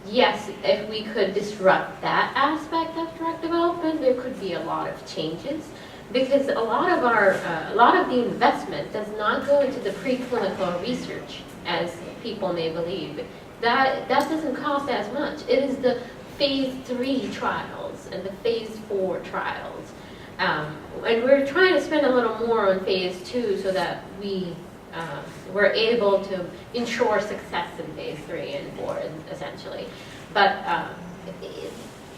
E: Yes, if we could disrupt that aspect of drug development, there could be a lot of changes, because a lot of the investment does not go into the preclinical research, as people may believe. That doesn't cost as much. It is the phase 3 trials and the phase 4 trials. And we're trying to spend a little more on phase 2 so that we're able to ensure success in phase 3 and 4, essentially. But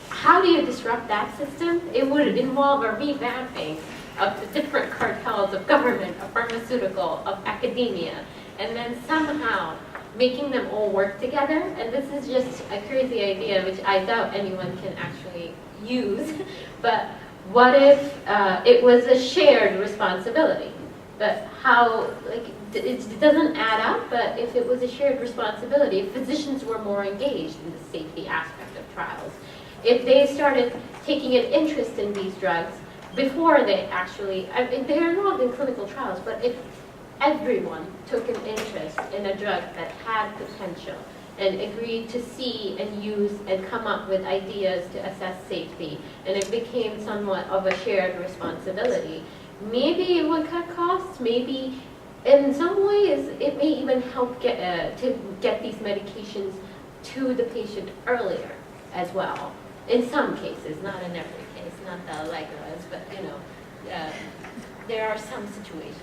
E: how do you disrupt that system? It would involve a revamping of the different cartels of government, of pharmaceutical, of academia, and then somehow making them all work together. And this is just a crazy idea, which I doubt anyone can actually use. But what if it was a shared responsibility? But how, like, it doesn't add up, but if it was a shared responsibility, if physicians were more engaged in the safety aspect of trials, if they started taking an interest in these drugs before they actually, I mean, they're involved in clinical trials, but if everyone took an interest in a drug that had potential and agreed to see and use and come up with ideas to assess safety, and it became somewhat of a shared responsibility, maybe it would cut costs, maybe in some ways it may even help to get these medications to the patient earlier as well. In some cases, not in every case, not the Allegras, but there are some situations.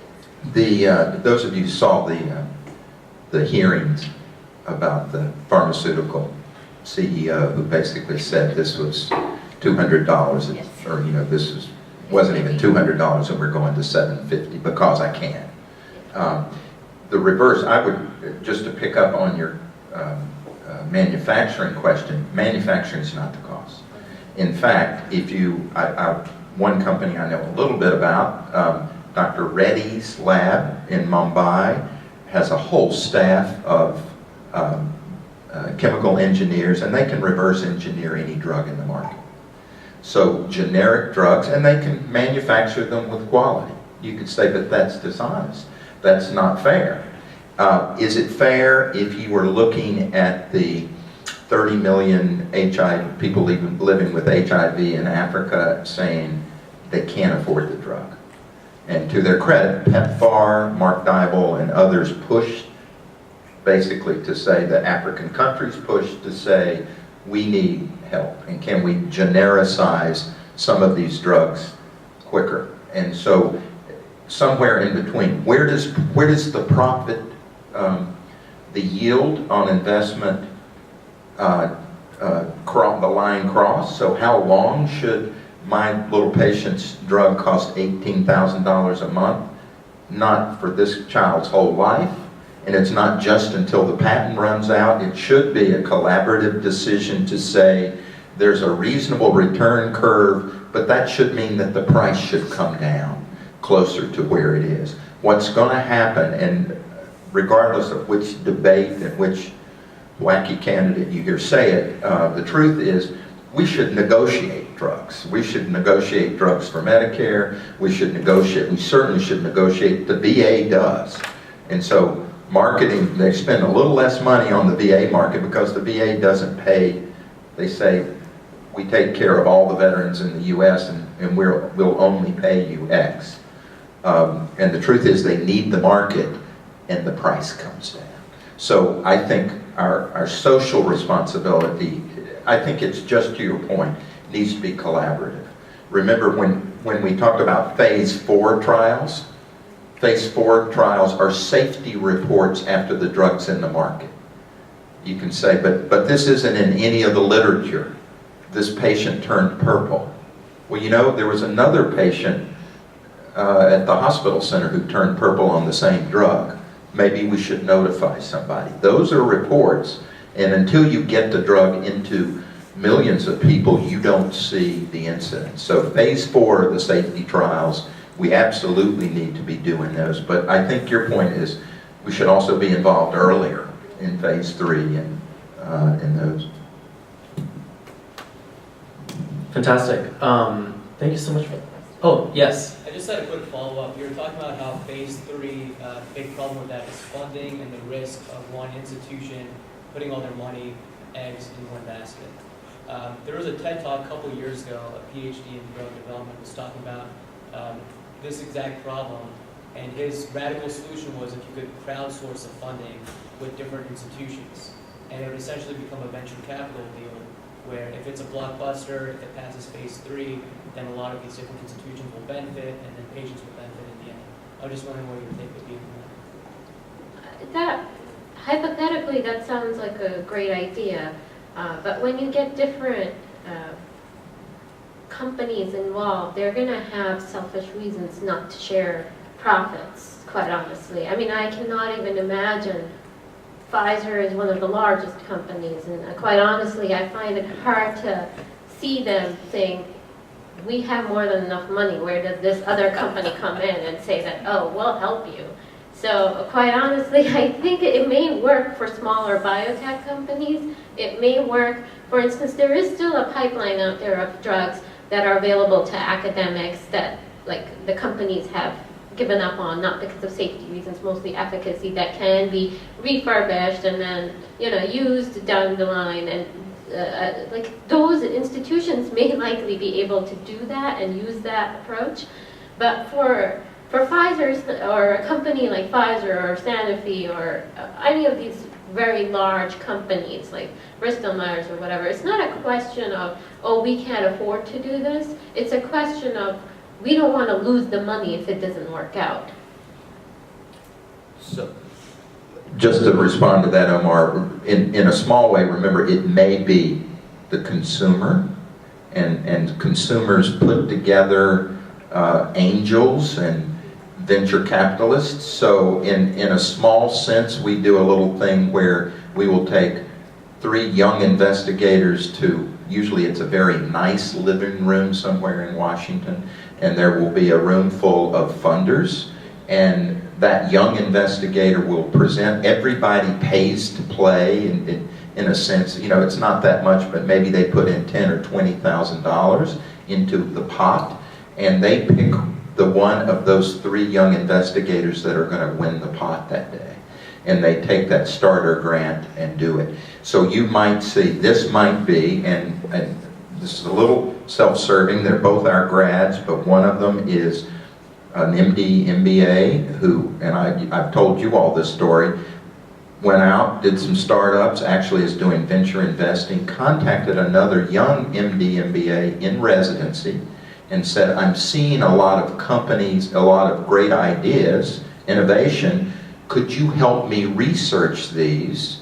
F: Those of you who saw the hearings about the pharmaceutical CEO who basically said this was $200,
E: Yes.
F: or this wasn't even $200 and we're going to $750 because I can. The reverse, I would, just to pick up on your manufacturing question, manufacturing is not the cost. In fact, if you, one company I know a little bit about, Dr. Reddy's lab in Mumbai has a whole staff of chemical engineers, and they can reverse engineer any drug in the market. So generic drugs, and they can manufacture them with quality. You could say that that's dishonest. That's not fair. Is it fair if you were looking at the 30 million people living with HIV in Africa saying they can't afford the drug? And to their credit, PEPFAR, Mark Dybel, and others pushed basically to say that African countries pushed to say we need help, and can we genericize some of these drugs quicker? And so somewhere in between, where does the profit, the yield on investment, the line cross? So how long should my little patient's drug cost $18,000 a month? Not for this child's whole life, and it's not just until the patent runs out. It should be a collaborative decision to say there's a reasonable return curve, but that should mean that the price should come down closer to where it is. What's going to happen, and regardless of which debate and which wacky candidate you hear say it, the truth is we should negotiate drugs. We should negotiate drugs for Medicare. We certainly should negotiate, the VA does. And so marketing, they spend a little less money on the VA market because the VA doesn't pay. They say, we take care of all the veterans in the US and we'll only pay you X. And the truth is they need the market and the price comes down. So I think our social responsibility, I think it's just to your point, needs to be collaborative. Remember when we talked about phase 4 trials, phase 4 trials are safety reports after the drug's in the market. You can say, but this isn't in any of the literature. This patient turned purple. Well, there was another patient at the hospital center who turned purple on the same drug. Maybe we should notify somebody. Those are reports, and until you get the drug into millions of people, you don't see the incidence. So phase 4 of the safety trials, we absolutely need to be doing those. But I think your point is we should also be involved earlier in phase 3 and in those.
B: Fantastic. Thank you so much for. Oh, yes.
H: I just had a quick follow-up. You were talking about how phase 3, big problem with that is funding and the risk of one institution putting all their money, eggs in one basket. There was a TED Talk a couple years ago, a PhD in drug development was talking about this exact problem, and his radical solution was if you could crowdsource the funding with different institutions, and it would essentially become a venture capital deal where if it's a blockbuster, if it passes phase 3, then a lot of these different institutions will benefit, and then patients will benefit in the end. I was just wondering what your take would be on
E: That, hypothetically, that sounds like a great idea, but when you get different companies involved, they're going to have selfish reasons not to share profits, quite honestly. I mean, I cannot even imagine Pfizer is one of the largest companies, and quite honestly, I find it hard to see them saying, we have more than enough money, where does this other company come in and say that, oh, we'll help you. So quite honestly, I think it may work for smaller biotech companies. It may work, for instance, there is still a pipeline out there of drugs that are available to academics that like the companies have given up on, not because of safety reasons, mostly efficacy, that can be refurbished and then used down the line. And like those institutions may likely be able to do that and use that approach. But for Pfizer or a company like Pfizer or Sanofi or any of these very large companies like Bristol Myers or whatever, it's not a question of, oh, we can't afford to do this. It's a question of, we don't want to lose the money if it doesn't work out.
F: So, just to respond to that, Omar, in a small way, remember, it may be the consumer, and consumers put together angels and venture capitalists. So in a small sense, we do a little thing where we will take 3 young investigators to, usually it's a very nice living room somewhere in Washington, and there will be a room full of funders, and that young investigator will present. Everybody pays to play in a sense. It's not that much, but maybe they put in $10,000 or $20,000 into the pot, and they pick the one of those 3 young investigators that are going to win the pot that day. And they take that starter grant and do it. So you might see, this might be, and this is a little self-serving, they're both our grads, but one of them is an MD, MBA, who, and I've told you all this story, went out, did some startups, actually is doing venture investing, contacted another young MD, MBA in residency, and said, I'm seeing a lot of companies, a lot of great ideas, innovation, could you help me research these?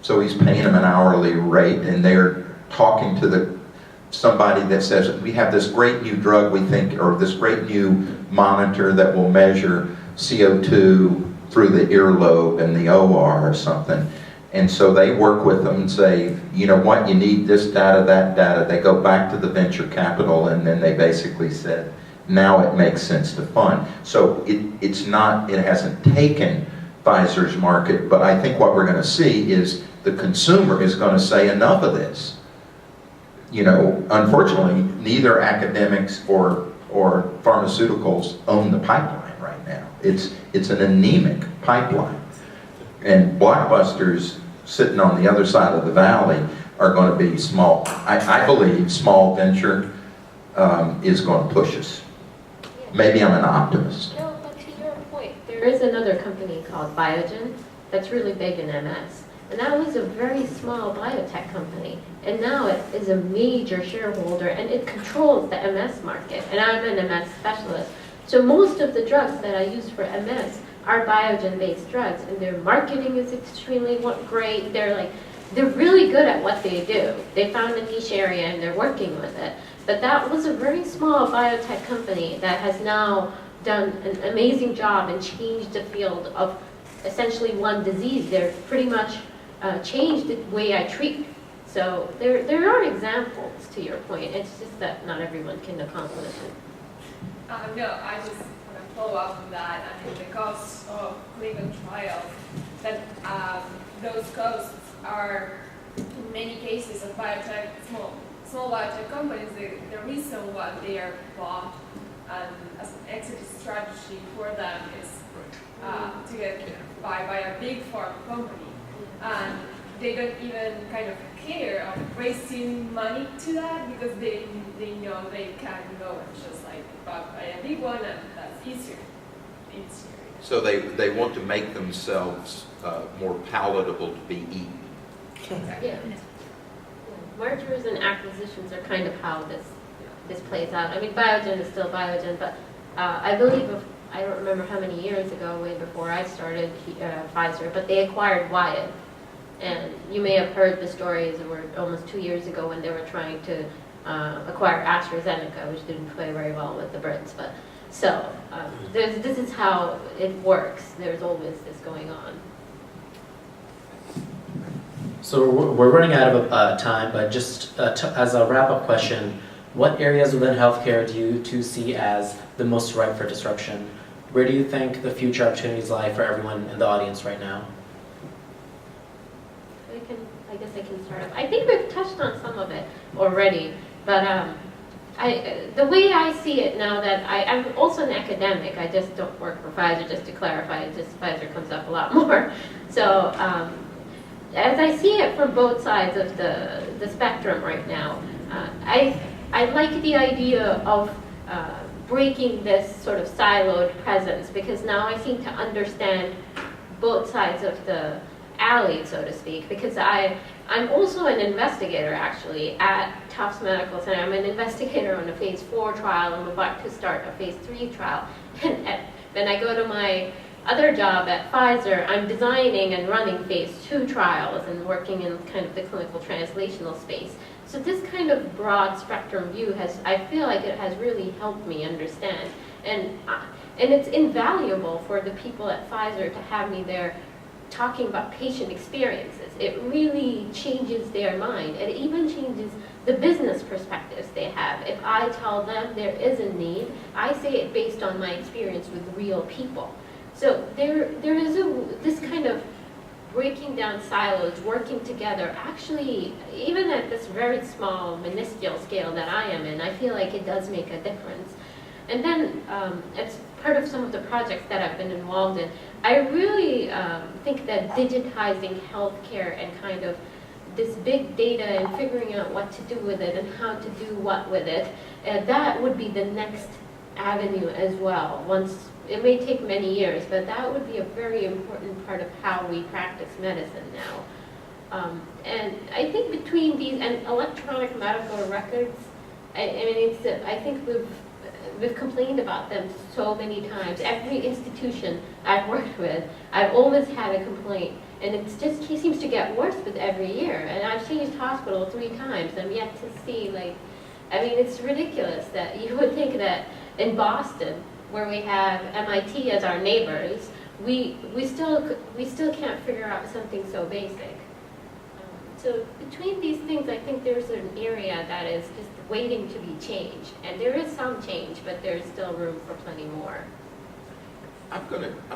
F: So he's paying them an hourly rate, and they're talking to somebody that says, we have this great new drug we think, or this great new monitor that will measure CO2 through the earlobe and the OR or something. And so they work with them and say, you know what, you need this data, that data. They go back to the venture capital, and then they basically said, now it makes sense to fund. So it hasn't taken Pfizer's market, but I think what we're going to see is the consumer is going to say enough of this. Unfortunately, neither academics or pharmaceuticals own the pipeline right now. It's an anemic pipeline. And blockbusters sitting on the other side of the valley are going to be small. I believe small venture is going to push us. Maybe I'm an optimist.
E: No, but to your point, there is another company called Biogen that's really big in MS. And that was a very small biotech company. And now it is a major shareholder, and it controls the MS market. And I'm an MS specialist. So most of the drugs that I use for MS are Biogen-based drugs, and their marketing is extremely great. They're really good at what they do. They found a niche area, and they're working with it. But that was a very small biotech company that has now done an amazing job and changed the field of essentially one disease. They're pretty much changed the way I treat. So there are examples, to your point. It's just that not everyone can accomplish it.
J: No, I just want to follow up on that. I mean, the costs of clinical trials, that those costs are in many cases of biotech small biotech companies, the reason why they are bought and as an exit strategy for them is to get by a big pharma company. And they don't even kind of care of raising money to that because they know they can go and just like buy a big one and that's easier.
F: So they want to make themselves more palatable to be eaten.
E: Yeah. Mergers and acquisitions are kind of how this plays out. I mean, Biogen is still Biogen, but I believe, I don't remember how many years ago, way before I started Pfizer, but they acquired Wyeth. And you may have heard the stories, it were almost 2 years ago when they were trying to acquire AstraZeneca, which didn't play very well with the Brits. But so this is how it works. There's always this going on.
B: So we're running out of time, but just as a wrap-up question, what areas within healthcare do you two see as the most ripe for disruption? Where do you think the future opportunities lie for everyone in the audience right now?
E: I guess I can start off. I think we've touched on some of it already, but the way I see it now that I'm also an academic, I just don't work for Pfizer, just to clarify, just Pfizer comes up a lot more. So as I see it from both sides of the spectrum right now, I like the idea of breaking this sort of siloed presence, because now I seem to understand both sides of the alley, so to speak, because I'm also an investigator actually at Tufts Medical Center. I'm an investigator on a phase 4 trial. I'm about to start a phase 3 trial. And when I go to my other job at Pfizer, I'm designing and running phase 2 trials and working in kind of the clinical translational space. So this kind of broad spectrum view I feel like it has really helped me understand. And it's invaluable for the people at Pfizer to have me there talking about patient experiences. It really changes their mind. It even changes the business perspectives they have. If I tell them there is a need, I say it based on my experience with real people. So there is this kind of breaking down silos, working together, actually, even at this very small, minuscule scale that I am in, I feel like it does make a difference. And then, as part of some of the projects that I've been involved in, I really think that digitizing healthcare and kind of this big data and figuring out what to do with it and how to do what with it, that would be the next avenue as well. It may take many years, but that would be a very important part of how we practice medicine now. And I think between these and electronic medical records, I think we've complained about them so many times. Every institution I've worked with, I've always had a complaint, and it seems to get worse with every year. And I've changed hospital 3 times. I'm yet to see, it's ridiculous that you would think that in Boston, where we have MIT as our neighbors, we still can't figure out something so basic. So between these things, I think there's an area that is just waiting to be changed. And there is some change, but there's still room for plenty more.
F: I'm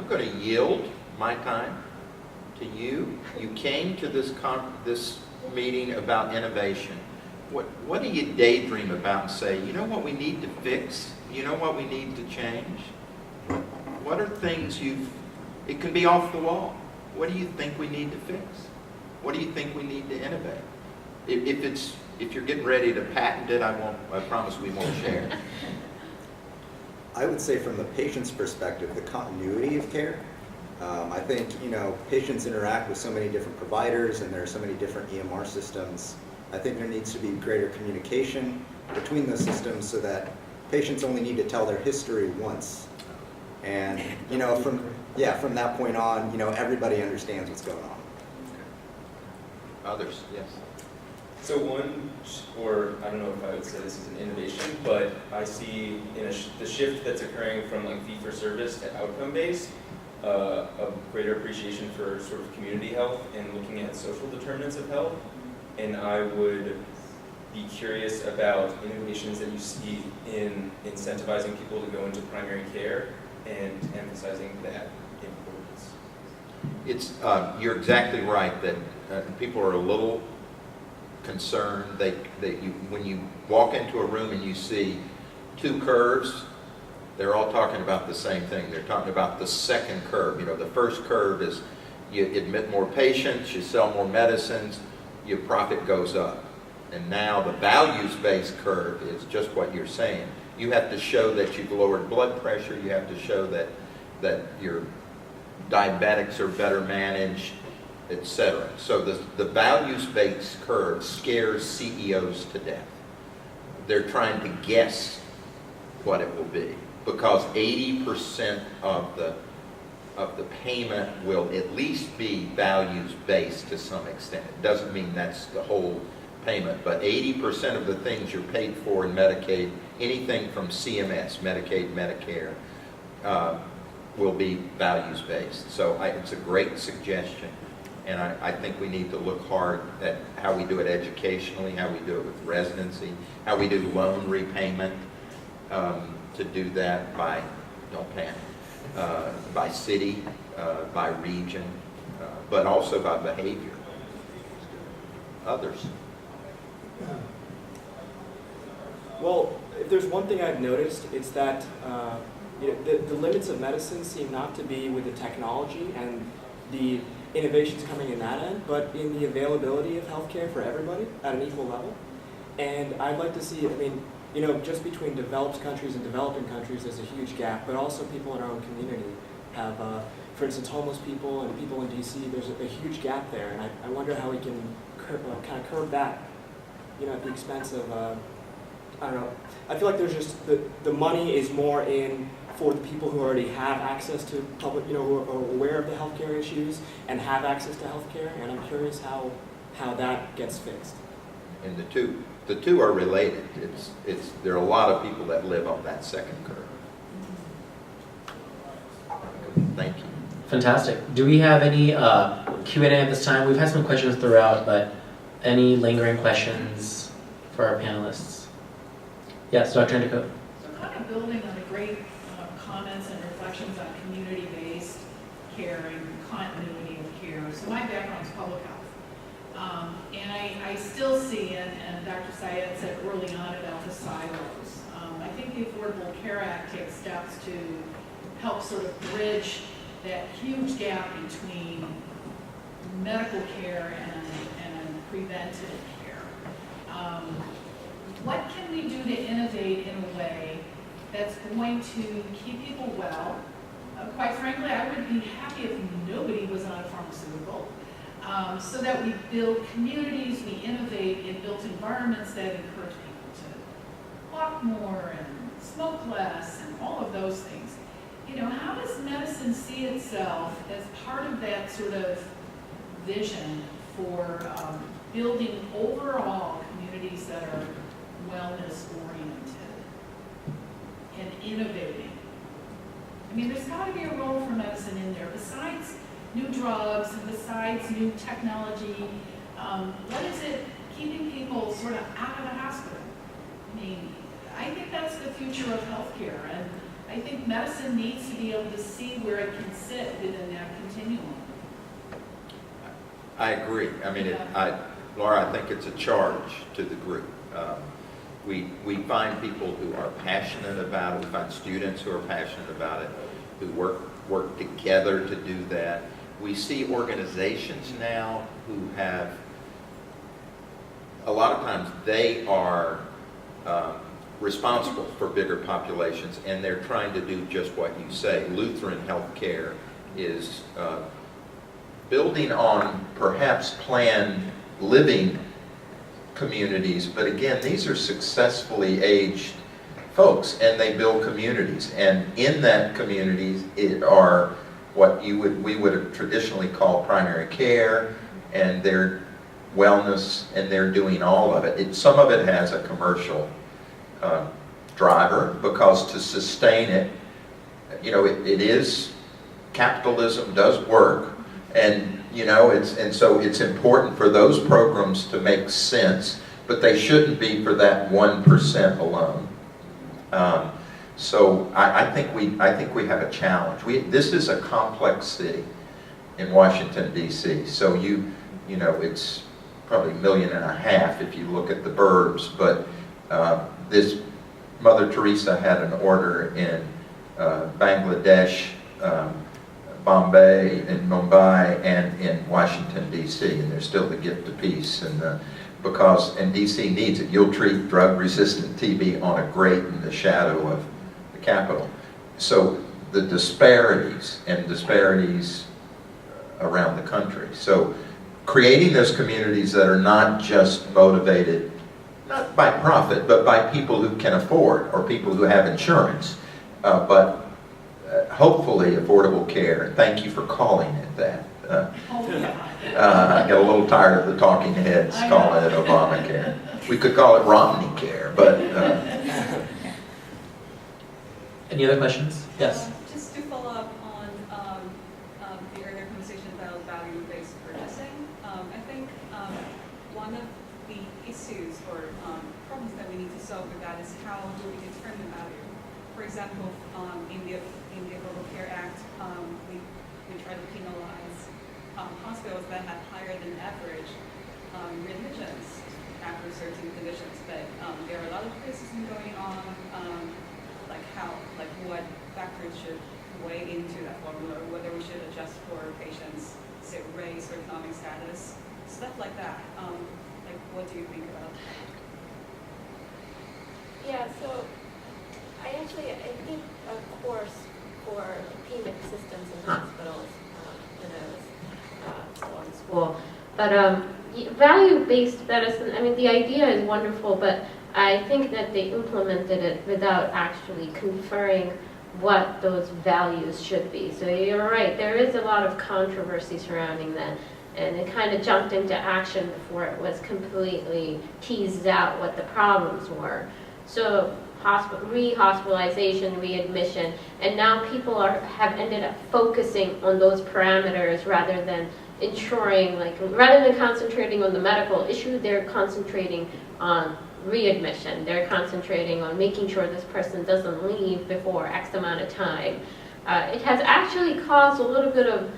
F: gonna yield my time to you. You came to this meeting about innovation. What do you daydream about and say, you know what we need to fix? You know what we need to change? What are things it can be off the wall. What do you think we need to fix? What do you think we need to innovate? If you're getting ready to patent it, I promise we won't share.
K: I would say from the patient's perspective, the continuity of care. I think, patients interact with so many different providers and there are so many different EMR systems. I think there needs to be greater communication between those systems so that patients only need to tell their history once. And, from that point on, everybody understands what's going on.
F: Others, yes.
L: So I don't know if I would say this is an innovation, but I see the shift that's occurring from fee-for-service to outcome-based, a greater appreciation for sort of community health and looking at social determinants of health. And I would be curious about innovations that you see in incentivizing people to go into primary care and emphasizing that importance.
F: You're exactly right that people are a little concern. When you walk into a room and you see two curves, they're all talking about the same thing. They're talking about the second curve. You know, the first curve is you admit more patients, you sell more medicines, your profit goes up. And now the values-based curve is just what you're saying. You have to show that you've lowered blood pressure. You have to show that your diabetics are better managed, etc. So the values-based curve scares CEOs to death. They're trying to guess what it will be because 80% of the payment will at least be values-based to some extent. It doesn't mean that's the whole payment, but 80% of the things you're paid for in Medicaid, anything from CMS, Medicaid, Medicare, will be values-based. So it's a great suggestion, and I think we need to look hard at how we do it educationally, how we do it with residency, how we do loan repayment, to do that by, don't panic, by city, by region, but also by behavior. Others.
M: Well, if there's one thing I've noticed, it's that the limits of medicine seem not to be with the technology and the innovations coming in that end, but in the availability of healthcare for everybody at an equal level. And I'd like to see, I mean, you know, just between developed countries and developing countries, there's a huge gap, but also people in our own community have, for instance, homeless people and people in DC, there's a huge gap there, and I wonder how we can kind of curb that, you know, at the expense of, I don't know, I feel like there's just, the money is more in for the people who already have access to public, you know, who are aware of the healthcare issues and have access to healthcare, and I'm curious how that gets fixed.
F: And the two are related. There are a lot of people that live on that second curve. Thank you.
B: Fantastic. Do we have any Q&A at this time? We've had some questions throughout, but any lingering questions for our panelists? Yes, Dr. Endicott.
N: So kind of building on the great comments and reflections on community-based care and continuity of care. So my background is public health. And I still see, and Dr. Syed said early on about the silos. I think the Affordable Care Act takes steps to help sort of bridge that huge gap between medical care and preventive care. What can we do to innovate in a way that's going to keep people well? Quite frankly, I would be happy if nobody was on a pharmaceutical. So that we build communities, we innovate in built environments that encourage people to walk more and smoke less and all of those things. You know, how does medicine see itself as part of that sort of vision for building overall communities that are wellness oriented and innovating? I mean, there's got to be a role for medicine in there besides new drugs and besides new technology. What is it keeping people sort of out of the hospital? I mean, I think that's the future of healthcare, and I think medicine needs to be able to see where it can sit within that continuum.
F: I agree. I mean, Laura, I think it's a charge to the group. We find people who are passionate about it. We find students who are passionate about it, who work together to do that. We see organizations now who have, a lot of times they are responsible for bigger populations, and they're trying to do just what you say. Lutheran Healthcare is building on perhaps planned living communities, but again, these are successfully aged folks, and they build communities, and in that communities it are what we would have traditionally called primary care, and their wellness, and they're doing all of it. Some of it has a commercial driver, because to sustain it, you know, it is, capitalism does work, and you know, so it's important for those programs to make sense, but they shouldn't be for that 1% alone. So I think we have a challenge. This is a complex city in Washington, D.C. So you know, probably 1.5 million if you look at the burbs, but this Mother Teresa had an order in Bangladesh, Bombay, in Mumbai, and in Washington, D.C., and there's still the gift of peace. And and D.C. needs it. You'll treat drug-resistant TB on a grate in the shadow of the Capitol. So the disparities around the country. So creating those communities that are not just motivated, not by profit, but by people who can afford or people who have insurance, but hopefully affordable care. Thank you for calling it that. I get a little tired of the talking heads calling it Obamacare. We could call it Romney Care, but...
B: Any other questions? Yes.
O: Just to follow up on the earlier conversation about value-based purchasing, I think one of the issues or problems that we need to solve with that is how do we determine value? For example, in the Affordable Care Act, we try to penalize hospitals that have higher than average readmissions after certain conditions, but there are a lot of criticism going on, like what factors should weigh into that formula, or whether we should adjust for patients' say race or economic status, stuff like that. Like, what do you think about that?
E: Yeah, so I think a course for payment systems in hospitals when I was still in school. But value-based medicine, I mean, the idea is wonderful, but I think that they implemented it without actually conferring what those values should be. So you're right, there is a lot of controversy surrounding that, and it kind of jumped into action before it was completely teased out what the problems were. So re-hospitalization, readmission, and now people have ended up focusing on those parameters rather than ensuring, rather than concentrating on the medical issue, they're concentrating on readmission. They're concentrating on making sure this person doesn't leave before X amount of time. It has actually caused a little bit of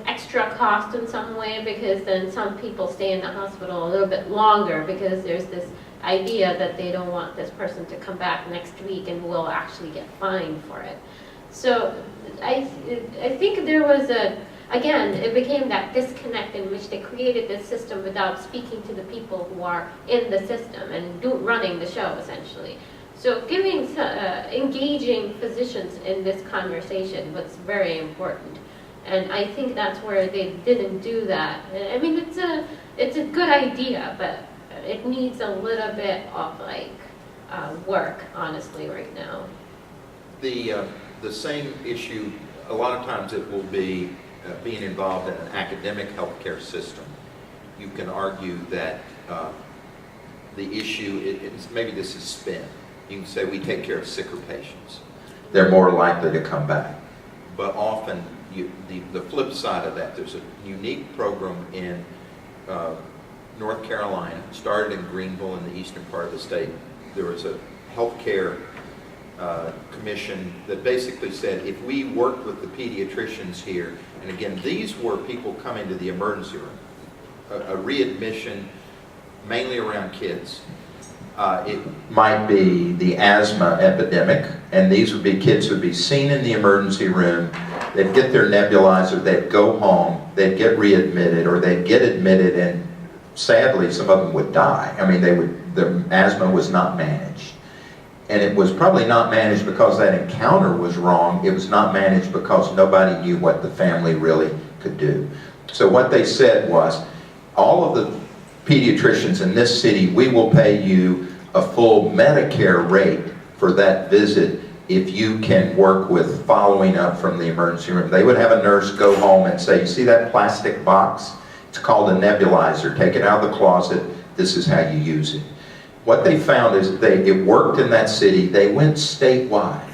E: extra cost in some way, because then some people stay in the hospital a little bit longer because there's this idea that they don't want this person to come back next week and will actually get fined for it. So I think there was again, it became that disconnect in which they created this system without speaking to the people who are in the system and running the show, essentially. So engaging physicians in this conversation was very important. And I think that's where they didn't do that. I mean, it's a good idea, but it needs a little bit of work, honestly, right now.
F: The same issue, a lot of times it will be being involved in an academic healthcare system. You can argue that the issue, maybe this is spin. You can say we take care of sicker patients. They're more likely to come back. But often, the flip side of that, there's a unique program in North Carolina, started in Greenville in the eastern part of the state. There was a healthcare commission that basically said if we worked with the pediatricians here, and again, these were people coming to the emergency room, a readmission mainly around kids. It might be the asthma epidemic, and these would be kids who would be seen in the emergency room. They'd get their nebulizer, they'd go home, they'd get readmitted, or they'd get admitted, and sadly, some of them would die. I mean, their asthma was not managed. And it was probably not managed because that encounter was wrong. It was not managed because nobody knew what the family really could do. So what they said was, all of the pediatricians in this city, we will pay you a full Medicare rate for that visit if you can work with following up from the emergency room. They would have a nurse go home and say, you see that plastic box? It's called a nebulizer. Take it out of the closet. This is how you use it. What they found is it worked in that city. They went statewide.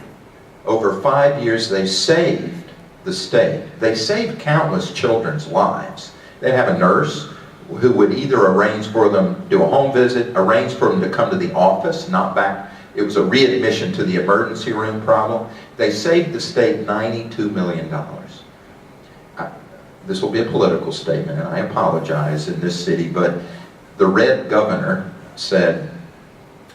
F: Over 5 years, they saved the state. They saved countless children's lives. They'd have a nurse who would either arrange for them, do a home visit, arrange for them to come to the office, not back. It was a readmission to the emergency room problem. They saved the state $92 million. this will be a political statement, and I apologize in this city, but the red governor said,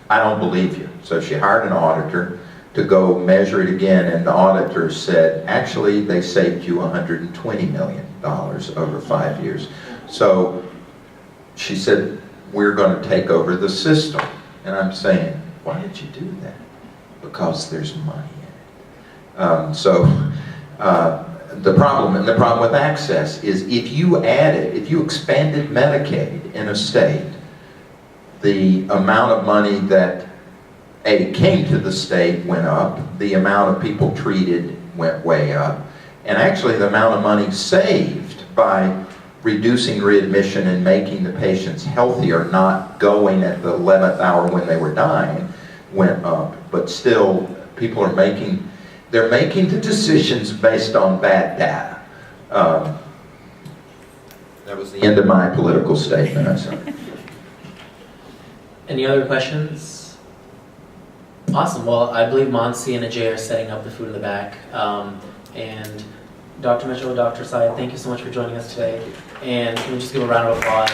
F: I don't believe you. So she hired an auditor to go measure it again, and the auditor said, actually, they saved you $120 million over 5 years. So she said, we're going to take over the system. And I'm saying, why did you do that? Because there's money in it. The problem with access is if you expanded Medicaid in a state, the amount of money that came to the state went up, the amount of people treated went way up, and actually the amount of money saved by reducing readmission and making the patients healthier, not going at the 11th hour when they were dying, went up. But still, people are making the decisions based on bad data. That was the end of my political statement, I'm sorry.
B: Any other questions? Awesome. Well, I believe Monsi and Ajay are setting up the food in the back. And Dr. Mitchell, Dr. Syed, thank you so much for joining us today. And can we just give a round of applause?